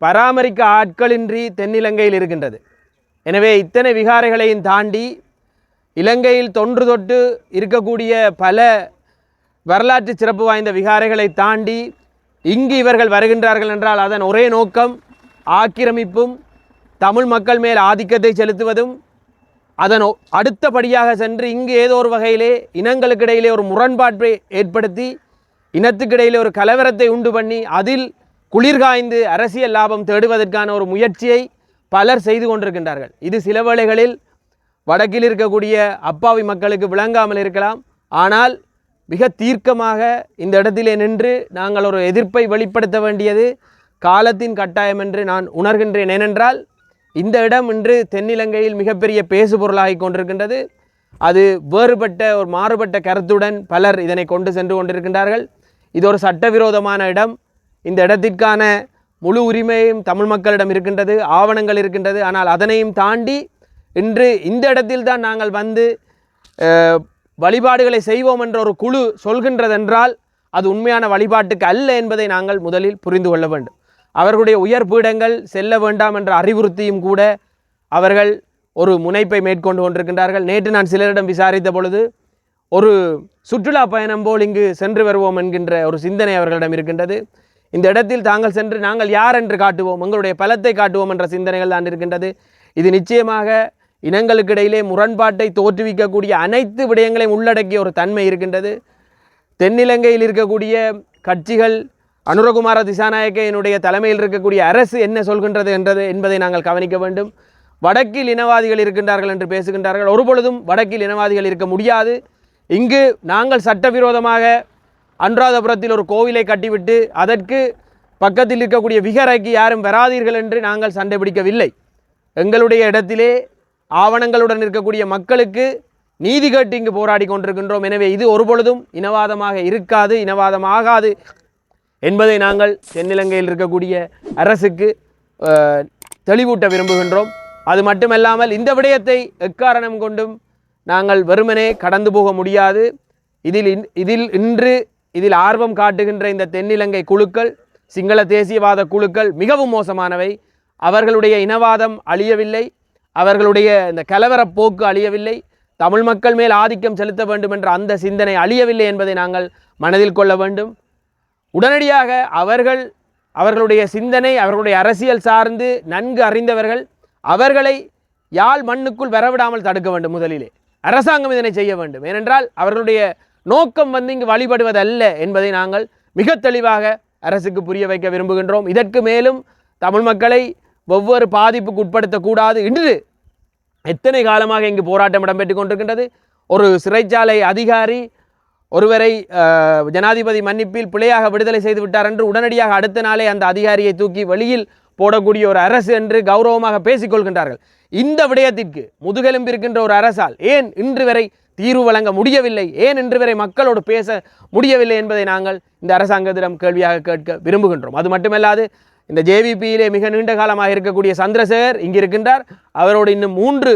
பராமரிக்க ஆட்களின்றி தென்னிலங்கையில் இருக்கின்றது. எனவே இத்தனை விகாரைகளையும் தாண்டி இலங்கையில் தொன்று தொட்டு இருக்கக்கூடிய பல வரலாற்று சிறப்பு வாய்ந்த விகாரைகளை தாண்டி இங்கு இவர்கள் வருகின்றார்கள் என்றால் அதன் ஒரே நோக்கம் ஆக்கிரமிப்பும் தமிழ் மக்கள் மேல் ஆதிக்கத்தை செலுத்துவதும், அதன் அடுத்தபடியாக சென்று இங்கு ஏதோ ஒரு வகையிலே இனங்களுக்கு இடையிலே ஒரு முரண்பாட்டை ஏற்படுத்தி இனத்துக்கிடையிலே ஒரு கலவரத்தை உண்டு பண்ணி அதில் குளிர்காய்ந்து அரசியல் லாபம் தேடுவதற்கான ஒரு முயற்சியை பலர் செய்து கொண்டிருக்கின்றார்கள். இது சில வேளைகளில் வடக்கில் இருக்கக்கூடிய அப்பாவி மக்களுக்கு விளங்காமல் இருக்கலாம். ஆனால் மிக தீர்க்கமாக இந்த இடத்திலே நின்று நாங்கள் ஒரு எதிர்ப்பை வெளிப்படுத்த வேண்டியது காலத்தின் கட்டாயம் என்று நான் உணர்கின்றேன். ஏனென்றால் இந்த இடம் இன்று தென்னிலங்கையில் மிகப்பெரிய பேசுபொருளாகி கொண்டிருக்கின்றது. அது வேறுபட்ட ஒரு மாறுபட்ட கருத்துடன் பலர் இதனை கொண்டு சென்று கொண்டிருக்கின்றார்கள். இது ஒரு சட்டவிரோதமான இடம். இந்த இடத்திற்கான முழு உரிமையும் தமிழ் மக்களிடம் இருக்கின்றது, ஆவணங்கள் இருக்கின்றது. ஆனால் அதனையும் தாண்டி இன்று இந்த இடத்தில்தான் நாங்கள் வந்து வழிபாடுகளை செய்வோம் என்ற ஒரு குழு சொல்கின்றதென்றால் அது உண்மையான வழிபாட்டுக்கு அல்ல என்பதை நாங்கள் முதலில் புரிந்து கொள்ள வேண்டும். அவர்களுடைய உயர் பீடங்கள் செல்ல வேண்டாம் என்ற அறிவுறுத்தியும் கூட அவர்கள் ஒரு முனைப்பை மேற்கொண்டு கொண்டிருக்கின்றார்கள். நேற்று நான் சிலரிடம் விசாரித்த பொழுது ஒரு சுற்றுலா பயணம் போல் இங்கு சென்று வருவோம் என்கின்ற ஒரு சிந்தனை அவர்களிடம் இருக்கின்றது. இந்த இடத்தில் தாங்கள் சென்று நாங்கள் யார் என்று காட்டுவோம், எங்களுடைய பலத்தை காட்டுவோம் என்ற சிந்தனைகள் தான் இருக்கின்றது. இது நிச்சயமாக இனங்களுக்கு இடையிலே முரண்பாட்டை தோற்றுவிக்கக்கூடிய அனைத்து விடயங்களையும் உள்ளடக்கிய ஒரு தன்மை இருக்கின்றது. தென்னிலங்கையில் இருக்கக்கூடிய கட்சிகள், அனுரகுமார திசாநாயக்கையினுடைய தலைமையில் இருக்கக்கூடிய அரசு என்ன சொல்கின்றது என்பதை நாங்கள் கவனிக்க வேண்டும். வடக்கில் இனவாதிகள் இருக்கின்றார்கள் என்று பேசுகின்றார்கள். ஒருபொழுதும் வடக்கில் இனவாதிகள் இருக்க முடியாது. இங்கு நாங்கள் சட்டவிரோதமாக அனுராதபுரத்தில் ஒரு கோவிலை கட்டிவிட்டு அதற்கு பக்கத்தில் இருக்கக்கூடிய விகாரைக்கு யாரும் வராதீர்கள் என்று நாங்கள் சண்டை பிடிக்கவில்லை. எங்களுடைய இடத்திலே ஆவணங்களுடன் இருக்கக்கூடிய மக்களுக்கு நீதி கேட்டு இங்கு போராடி கொண்டிருக்கின்றோம். எனவே இது ஒருபொழுதும் இனவாதமாக இருக்காது, இனவாதமாகாது என்பதை நாங்கள் தென்னிலங்கையில் இருக்கக்கூடிய அரசுக்கு தெளிவூட்ட விரும்புகின்றோம். அது மட்டுமல்லாமல் இந்த விடயத்தை எக்காரணம் கொண்டும் நாங்கள் வெறுமனே கடந்து போக முடியாது. இதில் ஆர்வம் காட்டுகின்ற இந்த தென்னிலங்கை குழுக்கள், சிங்கள தேசியவாத குழுக்கள் மிகவும் மோசமானவை. அவர்களுடைய இனவாதம் அழியவில்லை, அவர்களுடைய இந்த கலவர போக்கு அழியவில்லை, தமிழ் மக்கள் மேல் ஆதிக்கம் செலுத்த வேண்டும் என்ற அந்த சிந்தனை அழியவில்லை என்பதை நாங்கள் மனதில் கொள்ள வேண்டும். உடனடியாக அவர்களுடைய சிந்தனை, அவர்களுடைய அரசியல் சார்ந்து நன்கு அறிந்தவர்கள், அவர்களை யாழ் மண்ணுக்குள் வரவிடாமல் தடுக்க வேண்டும். முதலிலே அரசாங்கம் இதனை செய்ய வேண்டும். ஏனென்றால் அவர்களுடைய நோக்கம் இங்கு வழிபடுவதல்ல என்பதை நாங்கள் மிக தெளிவாக அரசுக்கு புரிய வைக்க விரும்புகின்றோம். இதற்கு மேலும் தமிழ் மக்களை ஒவ்வொரு பாதிப்புக்கு உட்படுத்தக்கூடாது. இன்று எத்தனை காலமாக இங்கு போராட்டம் இடம்பெற்றுக் கொண்டிருக்கின்றது. ஒரு சிறைச்சாலை அதிகாரி ஒருவரை ஜனாதிபதி மன்னிப்பில் பிழையாக விடுதலை செய்து விட்டார் என்று உடனடியாக அடுத்த நாளே அந்த அதிகாரியை தூக்கி வெளியில் போடக்கூடிய ஒரு அரசு என்று கௌரவமாக பேசிக்கொள்கின்றார்கள். இந்த விடயத்திற்கு முதுகெலும்பு இருக்கின்ற ஒரு அரசால் ஏன் இன்று வரை தீர்வு வழங்க முடியவில்லை, ஏன் இன்று வரை மக்களோடு பேச முடியவில்லை என்பதை நாங்கள் இந்த அரசாங்கத்திடம் கேள்வியாக கேட்க விரும்புகின்றோம். அது மட்டுமல்லாது இந்த ஜேவிபியிலே மிக நீண்ட காலமாக இருக்கக்கூடிய சந்திரசேகர் இங்கு இருக்கின்றார். அவரோடு இன்னும் 3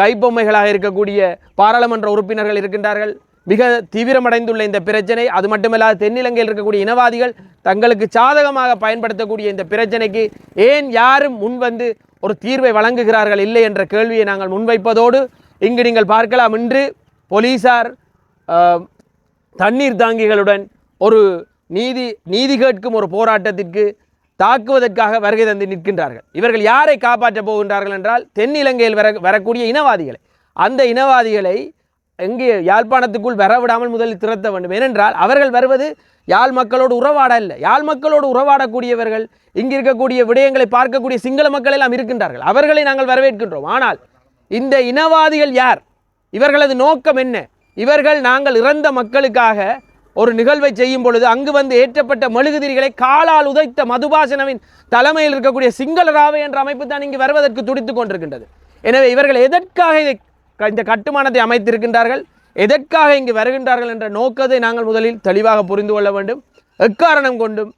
கைப்பொம்மைகளாக இருக்கக்கூடிய பாராளுமன்ற உறுப்பினர்கள் இருக்கின்றார்கள். மிக தீவிரமடைந்துள்ள இந்த பிரச்சனை, அது மட்டுமல்லாது தென்னிலங்கையில் இருக்கக்கூடிய இனவாதிகள் தங்களுக்கு சாதகமாக பயன்படுத்தக்கூடிய இந்த பிரச்சனைக்கு ஏன் யாரும் முன்வந்து ஒரு தீர்வை வழங்குகிறார்கள் இல்லை என்ற கேள்வியை நாங்கள் முன்வைப்பதோடு, இங்கு நீங்கள் பார்க்கலாம், இன்று போலீசார் தண்ணீர் தாங்கிகளுடன் ஒரு நீதி கேட்கும் ஒரு போராட்டத்திற்கு தாக்குவதற்காக வருகை தந்து நிற்கின்றார்கள். இவர்கள் யாரை காப்பாற்றப் போகின்றார்கள் என்றால் தென்னிலங்கையில் வரக்கூடிய இனவாதிகளை. அந்த இனவாதிகளை எங்கே யாழ்ப்பாணத்துக்குள் வரவிடாமல் முதலில் திரட்ட வேண்டும். ஏனென்றால் அவர்கள் வருவது யாழ் மக்களோடு உறவாட அல்ல. யாழ் மக்களோடு உறவாடக்கூடியவர்கள் இங்கு இருக்கக்கூடிய விடயங்களை பார்க்கக்கூடிய சிங்கள மக்கள் எல்லாம் இருக்கின்றார்கள். அவர்களை நாங்கள் வரவேற்கின்றோம். ஆனால் இந்த இனவாதிகள் யார்? இவர்களது நோக்கம் என்ன? இவர்கள் நாங்கள் இறந்த மக்களுக்காக ஒரு நிகழ்வை செய்யும் பொழுது அங்கு வந்து ஏற்றப்பட்ட மெழுகுதிரிகளை காலால் உதைத்த மதுபாசனவின் தலைமையில் இருக்கக்கூடிய சிங்கள ராவை என்ற அமைப்பு தான் இங்கு வருவதற்கு துடித்துக் கொண்டிருக்கின்றது. எனவே இவர்கள் எதற்காக இந்த கட்டுமானத்தை அமைத்திருக்கின்றார்கள், எதற்காக இங்கு வருகின்றார்கள் என்ற நோக்கத்தை நாங்கள் முதலில் தெளிவாக புரிந்து கொள்ள வேண்டும். எக்காரணம் கொண்டும்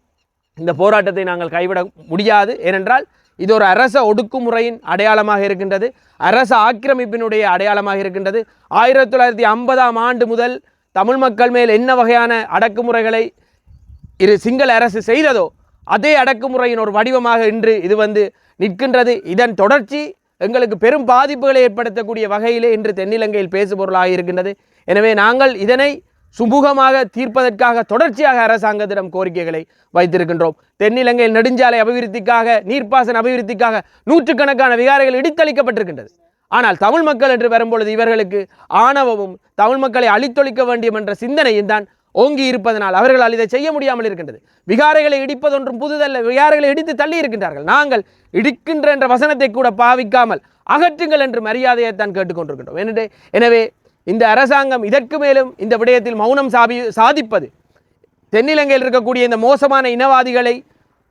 இந்த போராட்டத்தை நாங்கள் கைவிட முடியாது. ஏனென்றால் இது ஒரு அரச ஒடுக்குமுறையின் அடையாளமாக இருக்கின்றது, அரச ஆக்கிரமிப்பினுடைய அடையாளமாக இருக்கின்றது. 1950ஆம் ஆண்டு முதல் தமிழ் மக்கள் மேல் என்ன வகையான அடக்குமுறைகளை சிங்கள அரசு செய்ததோ அதே அடக்குமுறையின் ஒரு வடிவமாக இன்று இது வந்து நிற்கின்றது. இதன் தொடர்ச்சி எங்களுக்கு பெரும் பாதிப்புகளை ஏற்படுத்தக்கூடிய வகையிலே இன்று தென்னிலங்கையில் பேசுபொருளாக இருக்கின்றது. எனவே நாங்கள் இதனை சுமூகமாக தீர்ப்பதற்காக தொடர்ச்சியாக அரசாங்கத்திடம் கோரிக்கைகளை வைத்திருக்கின்றோம். தென்னிலங்கையில் நெடுஞ்சாலை அபிவிருத்திக்காக, நீர்ப்பாசன அபிவிருத்திக்காக நூற்றுக்கணக்கான விகாரைகள் இடித்தளிக்கப்பட்டிருக்கின்றது. ஆனால் தமிழ் மக்கள் என்று வரும்பொழுது இவர்களுக்கு ஆணவமும் தமிழ் மக்களை அழித்தொழிக்க வேண்டும் என்ற சிந்தனையும் தான் ஓங்கி இருப்பதனால் அவர்களால் இதை செய்ய முடியாமல் இருக்கின்றது. விகாரைகளை இடிப்பதொன்றும் புதுதல்ல, விகாரைகளை இடித்து தள்ளி இருக்கின்றார்கள். நாங்கள் இடிக்கின்ற என்ற வசனத்தை கூட பாவிக்காமல் அகற்றுங்கள் என்று மரியாதையைத்தான் கேட்டுக்கொண்டிருக்கின்றோம். எனவே இந்த அரசாங்கம் இதற்கு மேலும் இந்த விடயத்தில் மௌனம் சாதிப்பது தென்னிலங்கையில் இருக்கக்கூடிய இந்த மோசமான இனவாதிகளை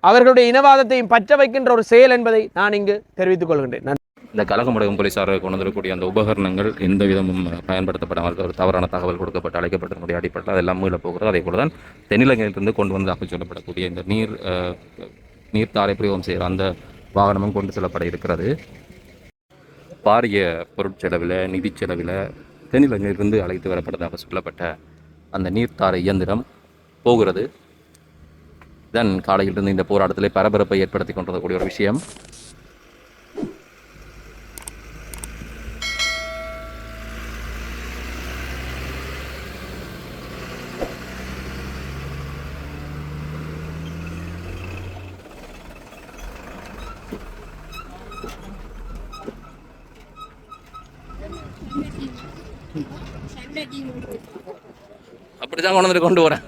அவர்களுடைய இனவாதத்தையும் பற்ற வைக்கின்ற ஒரு செயல் என்பதை நான் இங்கு தெரிவித்துக் கொள்கின்றேன். இந்த கழகமுடையும் போலீசார் கொண்டு வரக்கூடிய அந்த உபகரணங்கள் எந்த விதமும் பயன்படுத்தப்படாமல் ஒரு தவறான தகவல் கொடுக்கப்பட்டு அழைக்கப்பட்டதனுடைய அடிப்படையில் அதெல்லாம் மீளப் போகிறது. அதே போல தான் தென்னிலங்கையிலிருந்து கொண்டு வந்ததாக சொல்லப்படக்கூடிய இந்த நீர்த்தாரை பிரயோகம் செய்கிற அந்த வாகனமும் கொண்டு செல்லப்பட இருக்கிறது. பாரிய பொருட்செலவில், நிதி செலவில் தென்னிலங்கையிலிருந்து அழைத்து வரப்பட்டதாக சொல்லப்பட்ட அந்த நீர்த்தாரை இயந்திரம் போகிறது. இதன் காலையிலிருந்து இந்த போராட்டத்தில் பரபரப்பை ஏற்படுத்தி கொண்டிருக்கக்கூடிய ஒரு விஷயம். அப்படிதான் கொண்டு வரேன்.